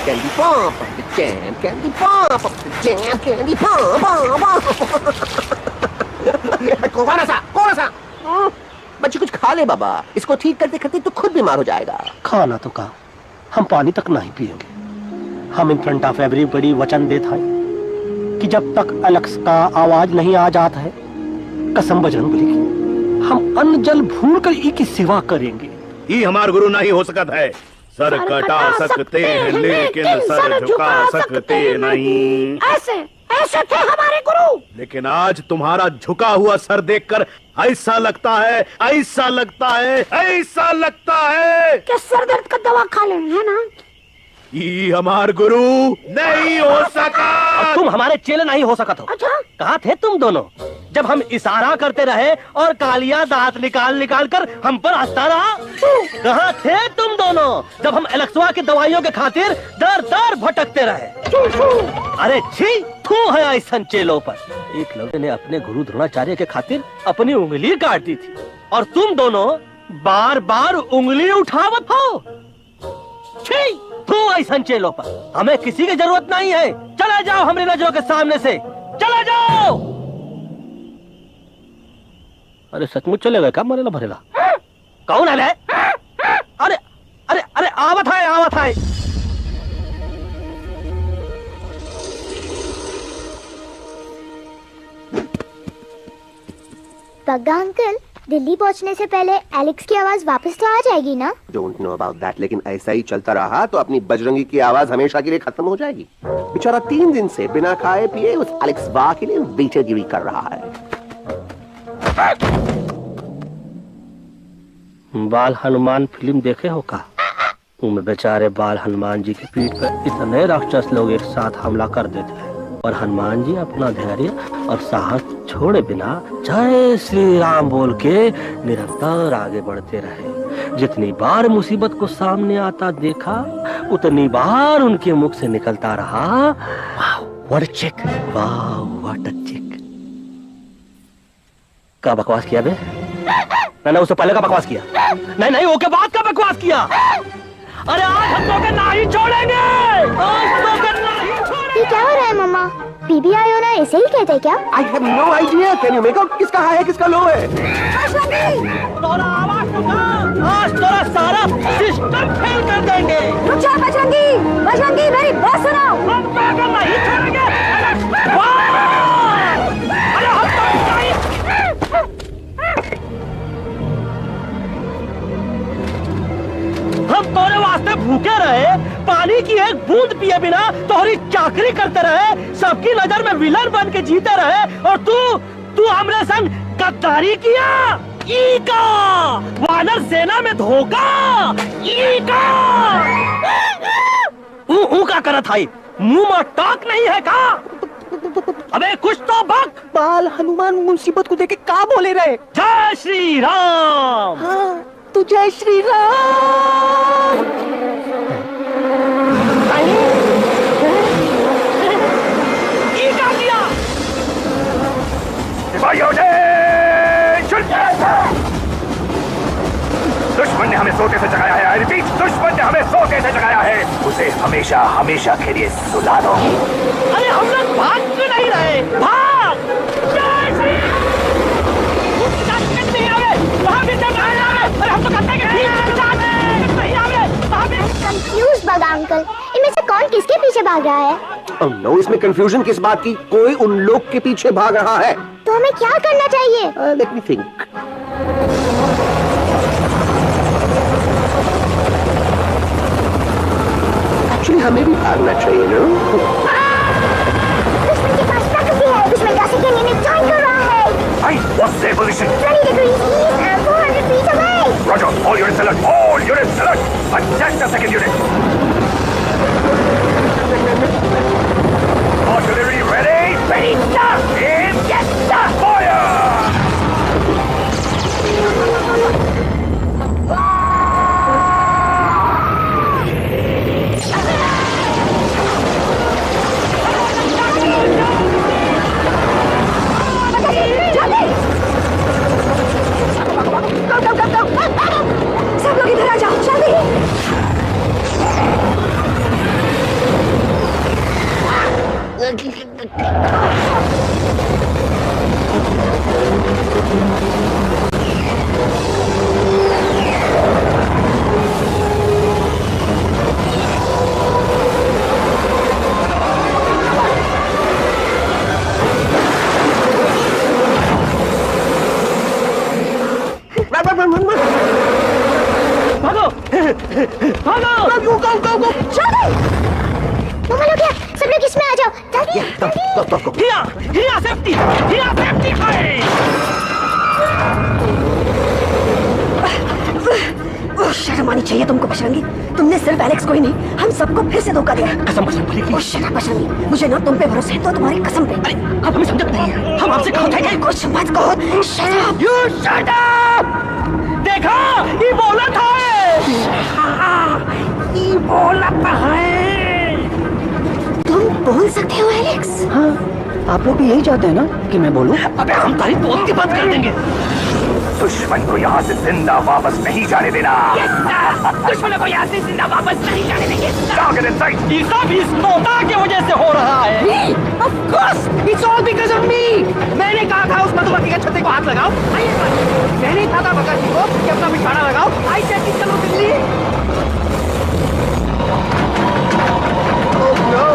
Candy pump up the jam, candy pump up the jam, candy pump कौन सा बच्चे कुछ खा ले बाबा इसको ठीक करते करते तो खुद बीमार हो जाएगा खाना तो कहा हम पानी तक नहीं पिएंगे हम इन फ्रंट ऑफ एवरीबॉडी वचन देता है कि जब तक एलेक्स का आवाज नहीं आ जाता है कसम बजरंगबली की हम अन्न जल भूल कर ई की सेवा करेंगे ये हमार गुरु नहीं हो सकता है सर कटा सकते हैं लेकिन सर झुका सकते नहीं ऐसे थे हमारे गुरु लेकिन आज तुम्हारा झुका हुआ सर देखकर ऐसा लगता है कि सर दर्द का दवा खा ले है ना ये हमार गुरु नहीं हो सका तुम हमारे चेले नहीं हो सका तो अच्छा कहाँ थे तुम दोनों जब हम इशारा करते रहे और कालिया दांत निकाल निकाल कर हम पर हंसता रहा कहाँ थे तुम दोनों जब हम एलेक्सवा की दवाइयों के खातिर दर दर भटकते रहे अरे छी थू है ऐसा चेलों पर एक लड़के ने अपने गुरु द्रोणाचार्य के खातिर अपनी उंगली काट दी थी और तुम दोनों बार बार उंगली उठावत हो छी तू ऐसा चेलो पर हमें किसी की जरूरत नहीं है चला जाओ हमारी नजरों के सामने से चला जाओ अरे सचमुच चलेगा क्या मरेला भरेला कौन है अरे अरे अरे आवत है पग्गा अंकल दिल्ली पहुंचने से पहले एलेक्स की आवाज वापस तो आ जाएगी ना डोंट नो अबाउट दैट लेकिन ऐसा ही चलता रहा तो अपनी बजरंगी की आवाज हमेशा के लिए खत्म हो जाएगी बेचारा 3 दिन से बिना खाए पिए उस एलेक्स वाह के लिए बेचैनी कर रहा है बाल हनुमान फिल्म देखे हो का उनमें बेचारे बाल हनुमान जी की पीठ पर इतने राक्षस लोग एक साथ हमला कर देते हैं और हनुमान जी अपना धैर्य और साहस छोड़े बिना जय श्री राम बोल के निरंतर आगे बढ़ते रहे जितनी बार मुसीबत को सामने आता देखा उतनी बार उनके मुख से निकलता रहा व्हाट अ चिक वाह व्हाट अ चिक का बकवास किया बे ना उससे पहले का बकवास किया नहीं ओके बाद का बकवास किया अरे आज हम तो के नहीं छोड़ेंगे आज तो के नहीं छोड़ेंगे ये क्या हो रहा है मम्मा? बीबी आयोना ऐसे ही कहते हैं क्या? I have no idea. Can you make out किसका हाई है किसका लो है? आज तोरा सारा सिस्टम फेल कर देंगे। रुक जा बजरंगी, बजरंगी मेरी बात सुनो। हम पागल नहीं छोड़ेंगे। अरे हम तो नहीं। हम तोरे वास्ते भूखे रहे, पानी की एक बूंद पिए बिना तोहरी चाकरी करते रहे, सबकी नजर में विलन बन के जीते रहे, और तू हमरे संग गद्दारी किया। ईका वानर सेना में धोखा। ईका का करत है, मुंह में टाक नहीं है का? अबे कुछ तो बक। बाल हनुमान मुसीबत को देखे का बोले रहे? जय श्री राम। हाँ, तो जय श्री राम। ये क्या किया? दुश्मन ने हमें सोते से जगाया है। रिपीट, दुश्मन ने हमें सोते से जगाया है। उसे हमेशा हमेशा के लिए सुला दो। अरे हम लोग भाग क्यों नहीं रहे? भाग! जय श्री कंफ्यूज बग अंकल, इनमें से कौन किसके पीछे भाग रहा है? Oh no, इसमें कंफ्यूजन किस बात की? कोई उन लोग के पीछे भाग रहा है। तो हमें क्या करना चाहिए? Let me think. Actually, हमें भी भागना चाहिए, no? दुश्मन के पास प्रकृति है, दुश्मन का सेकंड यूनिट ज्वाइन कर रहा है। Hey, what's their position? 20 degrees east and 400 feet away. Roger, all units alert. All units alert. Attack the second unit. Artillery ready. Ready, sir. Aim. Yes, sir. Fire. सब लोग इधर आ जाओ, जल्दी। भागो! भागो! मम्मा लोग क्या? सब लोग इसमें आ जाओ, जल्दी जल्दी। हिया सेफ्टी शर्म आनी चाहिए तुमको बजरंगी। तुमने सिर्फ एलेक्स को ही नहीं, हम सबको फिर से धोखा दिया। कसम भूलेगी। बजरंगी, मुझे ना तुम पे भरोसा है, तो तुम्हारी कसम पे। अरे अब हमें समझत नहीं है, हम आपसे कहो थे कुछ मत कहो। Shut up. You shut up. देखा, ये बोला था। ये बोला है। तुम बोल सकते हो एलेक्स? हाँ, आप लोग भी यही चाहते हैं ना कि मैं बोलूं? अबे हम तारीफ बोलती बंद कर देंगे। दुश्मन को यहाँ से जिंदा वापस नहीं जाने देना। दुश्मन को यहाँ से जिंदा वापस नहीं जाने देंगे। Target in sight. ये सब इस तोता की वजह से हो रहा है। Of course, it's all because of me. मैंने कहा था उस मधुमक्खी के छत्ते को हाथ लगाओ। मैंने कहा था भगत जी को कि अपना बिछाना लगाओ। आई सेड कि चलो Delhi. Oh no.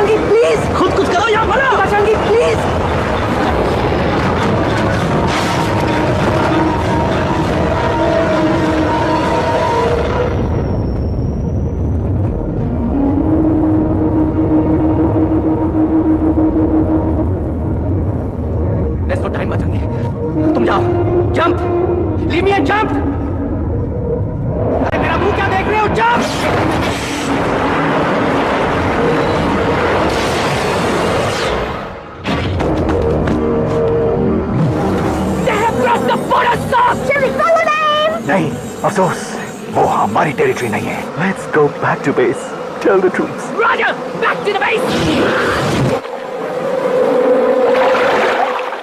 Bajrangi please खुद कुछ करो या भला। बजरंगी प्लीज। टाइम बचेंगे, तुम जाओ, jump, leave me and jump. अरे मेरा मुंह क्या देख रहे हो, jump. They have crossed the border, sir. Shall we follow them? नहीं, अफसोस, वो हमारी टेरिटरी नहीं है। Let's go back to base. Tell the troops. Roger, back to the base.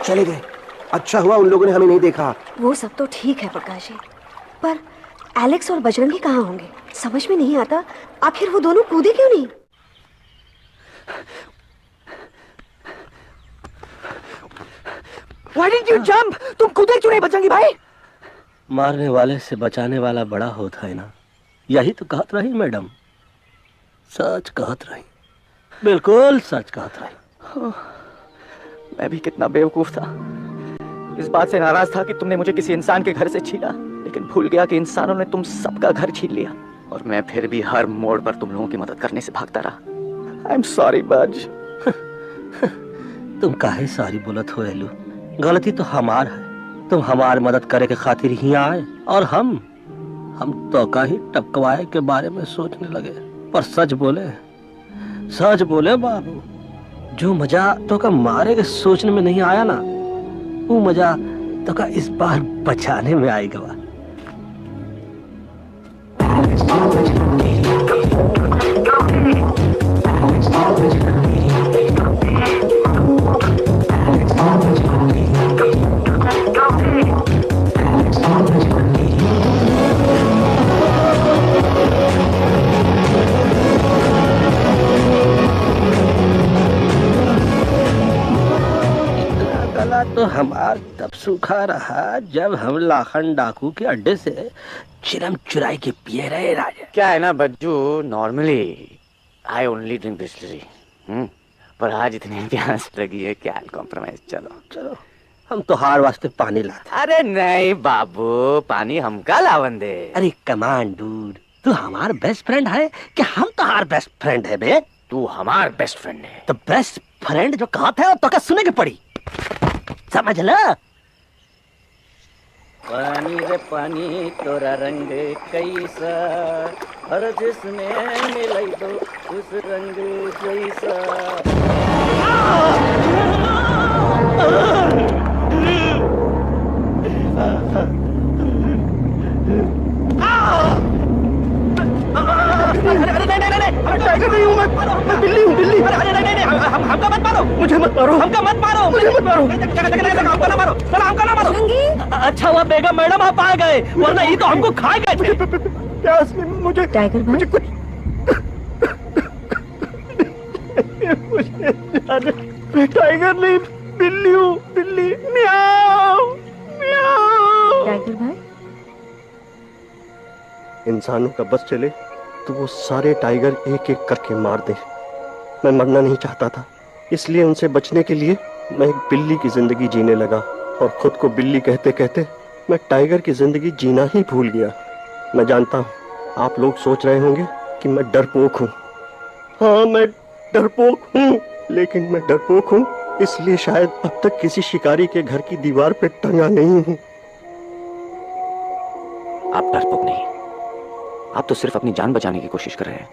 चले गए। अच्छा हुआ उन लोगों ने हमें नहीं देखा। वो सब तो ठीक है प्रकाश जी, पर एलेक्स और बजरंगी कहाँ होंगे? समझ में नहीं आता आखिर वो दोनों कूदे क्यों नहीं? Why didn't you jump? तुम कूदे क्यों नहीं बजरंगी भाई? मारने वाले से बचाने वाला बड़ा होता है ना, यही तो कहत रही मैडम। सच कहत रही, बिल्कुल सच कहत रही। मैं भी कितना बेवकूफ था। इस बात से नाराज था कि तुमने मुझे किसी इंसान के घर से छीना, लेकिन भूल गया कि इंसानों ने तुम सबका घर छीन लिया, और मैं फिर भी हर मोड़ पर तुम लोगों की मदद करने से भागता रहा। आई एम सॉरी बज। तुम काहे सारी बोलत हो एलू? गलती तो हमार है। तुम हमार मदद करे के खातिर ही आए, और हम तो का ही टपकवाए के बारे में सोचने लगे। पर सच बोले बाबू, जो मजा तो का मारे के सोचने में नहीं आया ना, वो मजा तो का इस बार बचाने में आएगा। तो हमार तब सूखा रहा जब हम लाखन डाकू के अड्डे से चिरम चुराई के पिए रहे राजा। क्या है ना Bajju, normally I only drink Bisleri, पर आज इतनी प्यास लगी है क्या कॉम्प्रोमाइज। चलो हम तो हार वास्ते पानी लाते। अरे नहीं बाबू, पानी हमका लावन दे। अरे कमान डूड, तू हमार बेस्ट फ्रेंड है कि हम तो हार बेस्ट फ्रेंड है बे? तू हमार बेस्ट फ्रेंड है। तो बेस्ट फ्रेंड जो कहा था तो क्या सुने के पड़ी, समझ लो। पानी रे पानी तोरा रंग कैसा, हर जिसमें मिलाई दो उस रंग जैसा। टाइगर नहीं हूँ मैं बिल्ली हूँ, बिल्ली। नहीं, हमका मत मारो, मुझे मत मारो, हमका मत मारो, मुझे मत मारो, हमका ना मारो, हमका ना मारो। अच्छा हुआ बेगम मैडम आप आ गए, वरना ये तो हमको खा गए थे। प्यास में मुझे टाइगर भाई, मुझे कुछ मैं टाइगर नहीं, बिल्ली हूँ, बिल्ली। म्याऊ म्याऊ। टाइगर भाई, इंसानों का बस चले तो वो सारे टाइगर एक एक करके मार दे। मैं मरना नहीं चाहता था, इसलिए उनसे बचने के लिए मैं एक बिल्ली की जिंदगी जीने लगा, और खुद को बिल्ली कहते कहते मैं टाइगर की जिंदगी जीना ही भूल गया। मैं जानता हूँ आप लोग सोच रहे होंगे कि मैं डरपोक हूँ। हाँ मैं डरपोक हूँ, लेकिन मैं डरपोक हूँ इसलिए शायद अब तक किसी शिकारी के घर की दीवार पे टंगा नहीं हूँ। आप डरपोक नहीं, आप तो सिर्फ अपनी जान बचाने की कोशिश कर रहे हैं,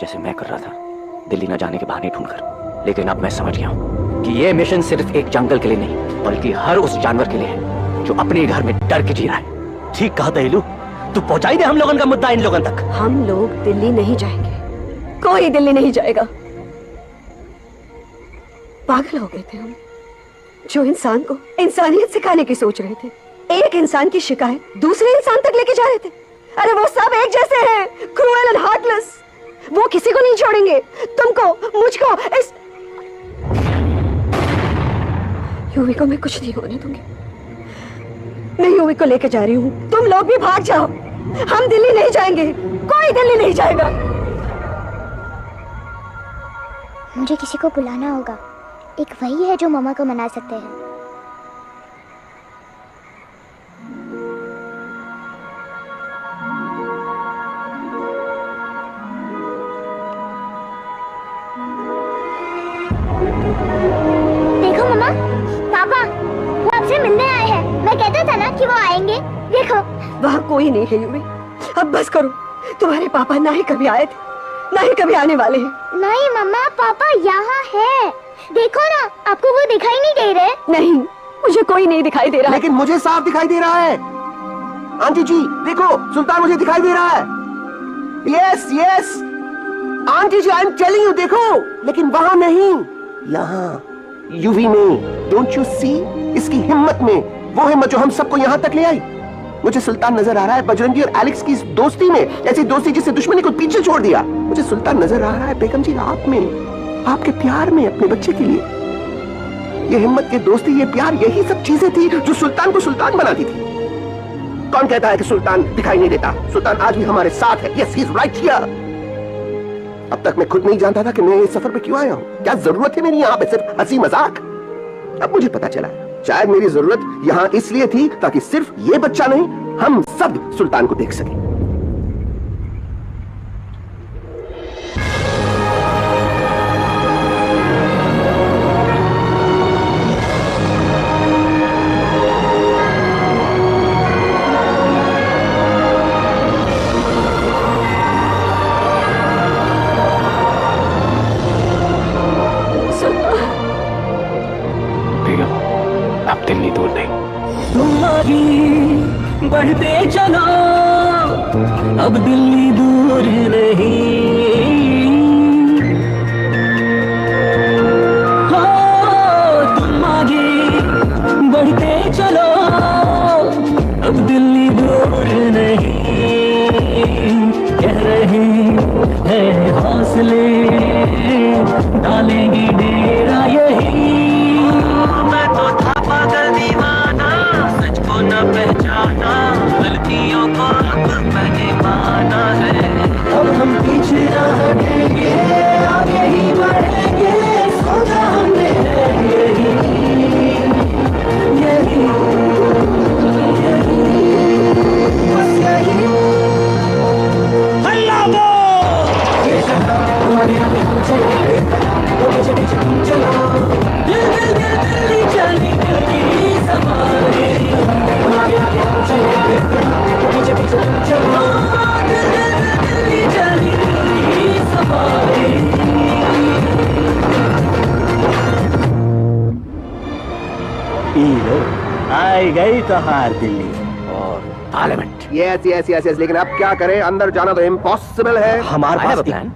जैसे मैं कर रहा था दिल्ली न जाने के बहाने ढूंढकर। लेकिन अब मैं समझ गया हूँ कि यह मिशन सिर्फ एक जंगल के लिए नहीं, बल्कि हर उस जानवर के लिए है जो अपने घर में डर के जी रहा है। ठीक कहा दहलू, तू पहुंचाई दे हम लोगों का मुद्दा इन लोगों तक। हम लोग दिल्ली नहीं जाएंगे, कोई दिल्ली नहीं जाएगा। पागल हो गए थे हम, जो इंसान को इंसानियत सिखाने की सोच रहे थे, एक इंसान की शिकायत दूसरे इंसान तक लेके जा रहे थे। अरे वो सब एक जैसे हैं, क्रूएल एंड हार्टलेस। वो किसी को नहीं छोड़ेंगे, तुमको, मुझको, इस यूवी को मैं कुछ नहीं होने दूंगी। मैं यूवी को लेके जा रही हूँ, तुम लोग भी भाग जाओ। हम दिल्ली नहीं जाएंगे, कोई दिल्ली नहीं जाएगा। मुझे किसी को बुलाना होगा। एक वही है जो मम्मा को मना सकते हैं। देखो मम्मा, पापा वो आपसे मिलने आए हैं। मैं कहता था ना कि वो आएंगे। देखो वहाँ कोई नहीं है यूवी। अब बस करो। तुम्हारे पापा ना ही कभी आए थे, ना ही कभी आने वाले हैं। नहीं मम्मा, पापा यहाँ है। देखो ना, आपको वो दिखाई नहीं दे रहे? नहीं, मुझे कोई नहीं दिखाई दे रहा। लेकिन मुझे साफ दिखाई दे रहा है। आंटी जी देखो, सुल्तान मुझे दिखाई दे रहा है। Yes yes aunty ji, I am telling you, देखो। लेकिन वहां नहीं, यहाँ यूवी में। डोंट यू सी इसकी हिम्मत में, वो हिम्मत जो हम सबको यहाँ तक ले आई। मुझे सुल्तान नजर आ रहा है बजरंगी और एलेक्स की इस दोस्ती में, ऐसी दोस्ती जिससे दुश्मनी को पीछे छोड़ दिया। मुझे सुल्तान नजर आ रहा है बेगम जी आप में, आपके प्यार में अपने बच्चे के लिए। ये हिम्मत, ये दोस्ती, ये प्यार, यही सब चीजें थी जो सुल्तान को सुल्तान बनाती थी। कौन कहता है कि सुल्तान दिखाई नहीं देता? सुल्तान आज भी हमारे साथ है। Yes he is right here. अब तक मैं खुद नहीं जानता था कि मैं इस सफर पे क्यों आया हूँ। क्या जरूरत है मेरी यहाँ पे सिर्फ हंसी मजाक? अब मुझे पता चला, शायद मेरी जरूरत यहाँ इसलिए थी ताकि सिर्फ ये बच्चा नहीं, हम सब सुल्तान को देख सकें। दिल्ली दूर नहीं। तुम आगे बढ़ते चलो, अब दिल्ली दूर नहीं। हो तुम आगे बढ़ते चलो, अब दिल्ली दूर नहीं। कह रहे हैं हौसले, डालेंगे डेरा यही। मैं तो था पागल दीवाना, सच को न पहचाना, गलतियों को अब मैंने माना है। अब हम पीछे न हटेंगे, आगे ही बढ़ेंगे, सोचा हमने है यही यही बस यही। हल्ला बोल, ये चलो तुम्हारे चलो, दिल दिल दिल दिल्ली चली, दिल की सवारी। पीछे पीछे चलो, दिल दिल दिल दिल्ली चली, दिल की सवारी। आई गई तोहार दिल्ली और parliament. Yes yes yes yes, लेकिन अब क्या करें? अंदर जाना तो इम्पॉसिबल है। हमारे पास प्लान।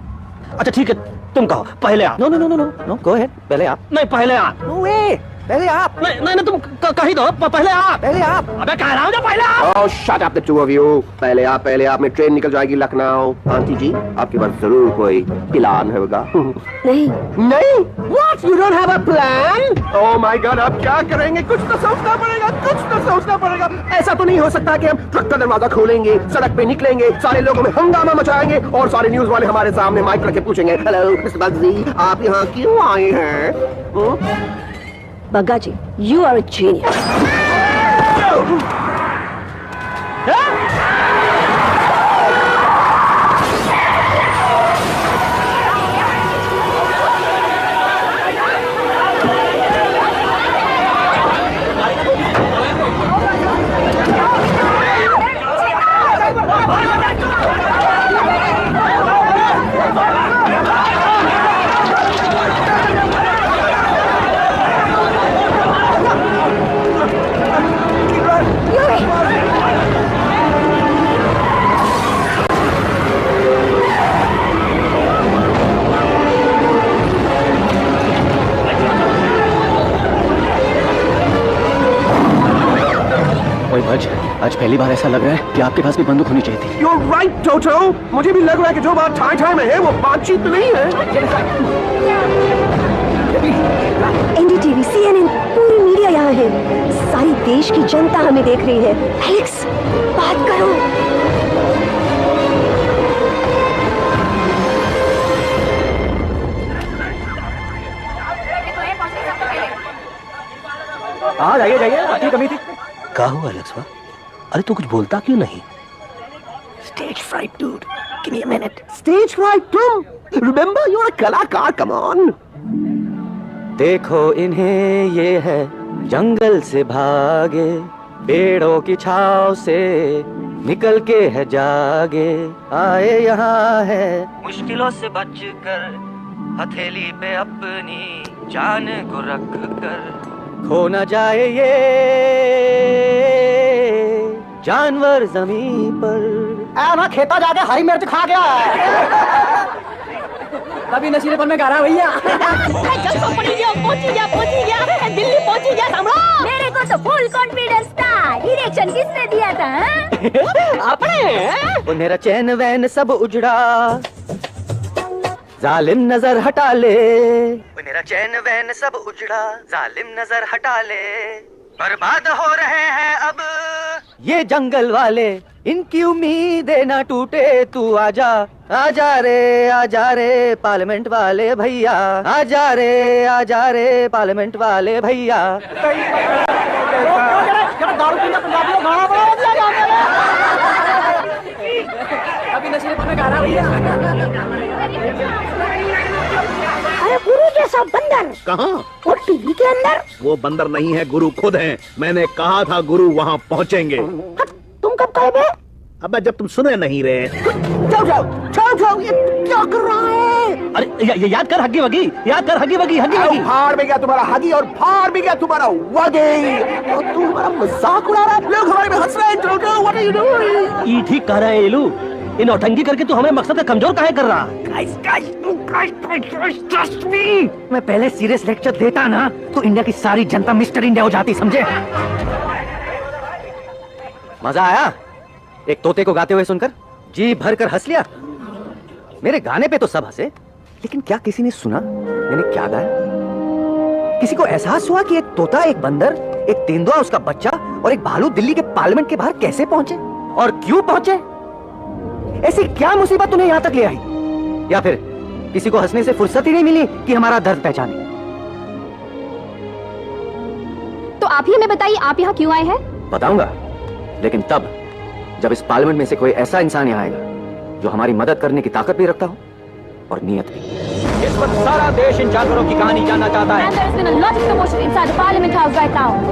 अच्छा ठीक है, तुम कहो पहले आप। No no no no no, go ahead, पहले आप। नहीं पहले आप। नो वे, पहले आप। नहीं नहीं तुम कही दो, पहले आप। पहले आप। अबे कह रहा हूँ जो पहले आप। Oh, shut up the two of you. पहले आप में ट्रेन निकल जाएगी लखनऊ। आंटी जी आपके पास जरूर कोई प्लान होगा। नहीं नहीं? What? You don't have a plan? Oh my God, अब क्या करेंगे? कुछ तो सोचना पड़ेगा, कुछ तो सोचना पड़ेगा। ऐसा तो नहीं हो सकता कि हम ट्रक का दरवाजा खोलेंगे, सड़क पे निकलेंगे, सारे लोगों में हंगामा मचाएंगे और सारे न्यूज वाले हमारे सामने माइक रख के पूछेंगे, हेलो मिस्टर बग्जी, आप यहाँ क्यों आए हैं? बग्गा जी, you are a genius. आज पहली बार ऐसा लग रहा है कि आपके पास भी बंदूक होनी चाहिए थी। You're right, Toto. मुझे भी लग रहा है कि जो बात ठाई ठाई में है वो बातचीत तो नहीं है। NDTV, CNN, पूरी मीडिया यहाँ है। सारी देश की जनता हमें देख रही है। एलेक्स, बात करो। हाँ जाइए जाइए, बाकी कमी थी। क्या हुआ एलेक्स? अरे तू कुछ बोलता क्यों नहीं? Stage fright, dude. Give me a minute. Stage fright, तुम? Remember, you're a कलाकार. Come on. देखो इन्हें, ये है जंगल से भागे, पेड़ों की छाव से निकल के है जागे, आए यहाँ है मुश्किलों से बचकर, हथेली पे अपनी जान को रख कर, खो न जाए ये जानवर जमीन पर। ना खेता जाके हरी मिर्च खा गया तभी नशीलेपन में गा रहा भैया। पहुंची गया दिल्ली पहुंची गया सम्राट। मेरे को तो फुल कॉन्फिडेंस था। डायरेक्शन किसने दिया था? अपने। मेरा चैन वैन सब उजड़ा, जालिम नजर हटा ले। मेरा चैन वैन सब उजड़ा, जालिम नजर हटा ले, बर्बाद हो रहे हैं अब ये जंगल वाले, इनकी उम्मीदें ना टूटे, तू आजा आजा रे पार्लियामेंट वाले भैया, आजा रे पार्लियामेंट वाले भैया। अभी नशीलेपन में गा रहा भैया। अरे गुरु जैसा बंदर कहाँ? वो टीवी के अंदर। वो बंदर नहीं है, गुरु खुद हैं। मैंने कहा था गुरु वहाँ पहुँचेंगे। तुम कब कहे बे? अबे जब तुम सुने नहीं रहे। जाओ, ये क्या कर रहा है? अरे याद कर हग्गी वगी, हग्गी फाड़ भी गया तुम्हारा हगी और फाड़ भी गया तुम्हारा वगी, और तू हमारा मजाक उड़ा रहा है। लोग हमारे में हंस रहे हैं। What are you doing? ये ठीक कह रहा है एलू, ये नौटंकी करके तू हमें मकसद का कमजोर काहे कर रहा? मैं पहले सीरियस लेक्चर देता ना तो इंडिया की सारी जनता मिस्टर इंडिया हो जाती, समझे? मजा आया एक तोते को गाते हुए सुनकर? जी भर कर हंस लिया। मेरे गाने पे तो सब हंसे, लेकिन क्या किसी ने सुना मैंने क्या गाया? किसी को एहसास हुआ कि एक तोता, एक बंदर, एक तेंदुआ, उसका बच्चा और एक भालू दिल्ली के पार्लियामेंट के बाहर कैसे पहुंचे और क्यों पहुंचे? ऐसी क्या मुसीबत उन्हें यहां तक ले आई? या फिर किसी को हंसने से फुर्सत ही नहीं मिली कि हमारा दर्द पहचाने? तो आप ही हमें बताइए, आप यहाँ क्यों आए हैं? बताऊंगा, लेकिन तब जब इस पार्लियामेंट में से कोई ऐसा इंसान यहाँ आएगा जो हमारी मदद करने की ताकत भी रखता हो और नीयत भी। इस वक्त सारा देश इन जानवरों की कहानी जानना चाहता है।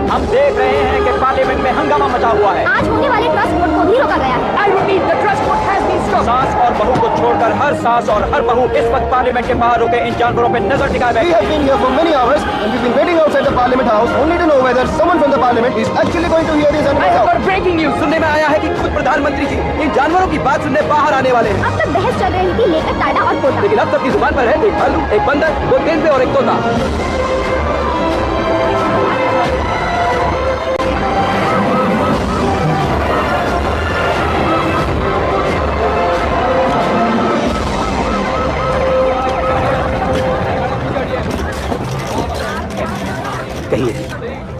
हम देख रहे हैं कि पार्लियामेंट में हंगामा मचा हुआ है। आज होने वाले ट्रस्ट वोट को भी रोका गया है। सास और बहू को छोड़कर हर सास और हर बहू इस वक्त पार्लियामेंट के बाहर रुके इन जानवरों पर नजर टिकाए बैठे। ब्रेकिंग न्यूज सुनने में आया है कि खुद प्रधानमंत्री जी इन जानवरों की बात सुनने बाहर आने वाले हैं। अब तक बहस चल रही थी लेकर टाटा और पोता, लेकिन अब सबकी जुबान पर है एक भालू, एक बंदर, दो तेंदुए और एक तोता।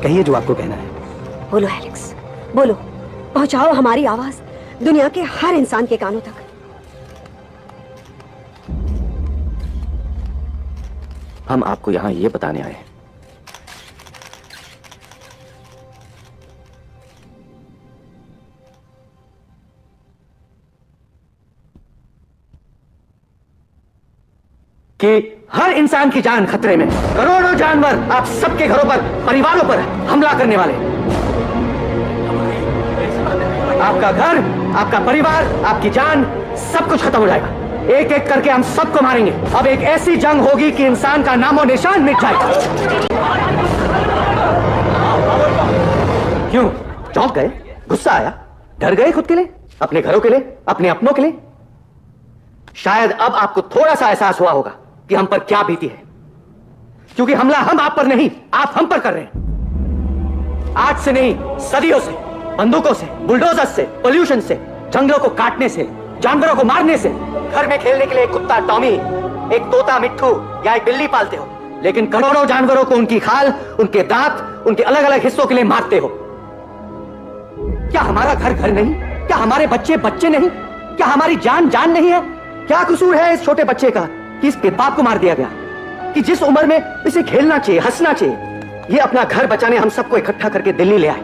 कहिए जो आपको कहना है। बोलो एलेक्स, बोलो, पहुंचाओ हमारी आवाज दुनिया के हर इंसान के कानों तक। हम आपको यहां ये बताने आए हैं कि हर इंसान की जान खतरे में। करोड़ों जानवर आप सबके घरों पर, परिवारों पर हमला करने वाले। आपका घर, आपका परिवार, आपकी जान, सब कुछ खत्म हो जाएगा। एक एक करके हम सबको मारेंगे। अब एक ऐसी जंग होगी कि इंसान का नामो निशान मिट जाएगा। क्यों चौंक गए? गुस्सा आया? डर गए खुद के लिए, अपने घरों के लिए, अपने अपनों के लिए? शायद अब आपको थोड़ा सा एहसास हुआ होगा कि हम पर क्या बीती है, क्योंकि हमला हम आप पर नहीं, आप हम पर कर रहे हैं। आज से नहीं, सदियों से, बंदूकों से, बुलडोजर से, पोल्यूशन से, जंगलों को काटने से, जानवरों को मारने से। घर में खेलने के लिए एक कुत्ता टॉमी, एक तोता मिट्ठू या एक बिल्ली पालते हो, लेकिन करोड़ों जानवरों को उनकी खाल, उनके दांत, उनके अलग अलग हिस्सों के लिए मारते हो। क्या हमारा घर घर नहीं? क्या हमारे बच्चे बच्चे नहीं? क्या हमारी जान जान नहीं है? क्या कसूर है इस छोटे बच्चे का कि इसके बाप को मार दिया गया, कि जिस उम्र में इसे खेलना चाहिए, हंसना चाहिए, ये अपना घर बचाने हम सबको इकट्ठा करके दिल्ली ले आए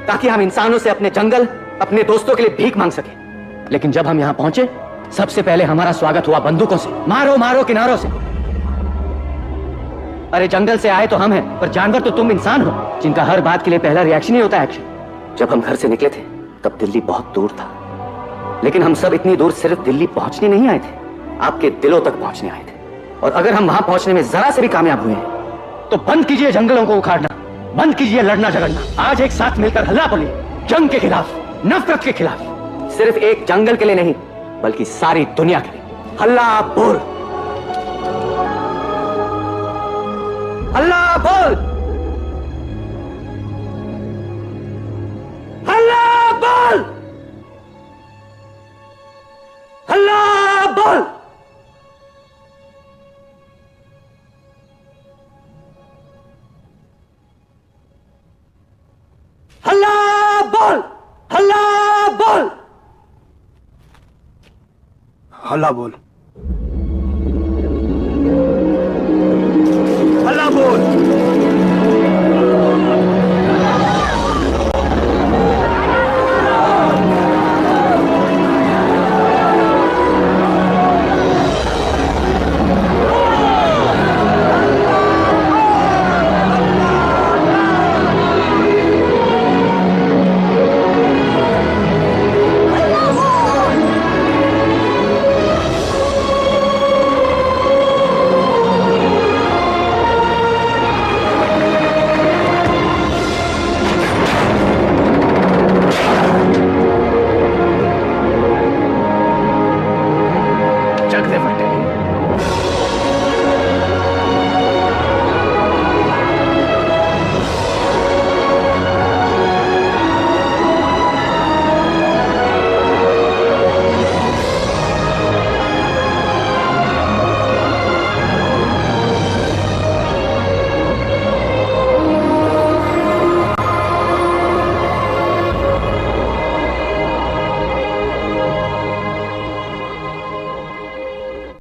ताकि हम इंसानों से अपने जंगल, अपने दोस्तों के लिए भीख मांग सके। लेकिन जब हम यहाँ पहुंचे, सबसे पहले हमारा स्वागत हुआ बंदूकों से। मारो मारो किनारों से। अरे जंगल से आए तो हम हैं, पर जानवर तो तुम इंसान हो, जिनका हर बात के लिए पहला रिएक्शन ही होता है एक्शन। जब हम घर से निकले थे तब दिल्ली बहुत दूर था, लेकिन हम सब इतनी दूर सिर्फ दिल्ली पहुंचने नहीं आए थे, आपके दिलों तक पहुंचने आए थे। और अगर हम वहां पहुंचने में जरा से भी कामयाब हुए हैं तो बंद कीजिए जंगलों को उखाड़ना, बंद कीजिए लड़ना झगड़ना। आज एक साथ मिलकर हल्ला बोलिए, जंग के खिलाफ, नफरत के खिलाफ। सिर्फ एक जंगल के लिए नहीं, बल्कि सारी दुनिया के लिए। हल्ला बोल, हल्ला बोल, हल्ला बोल, हल्ला बोल। हल्ला बोल, हल्ला बोल, हल्ला बोल।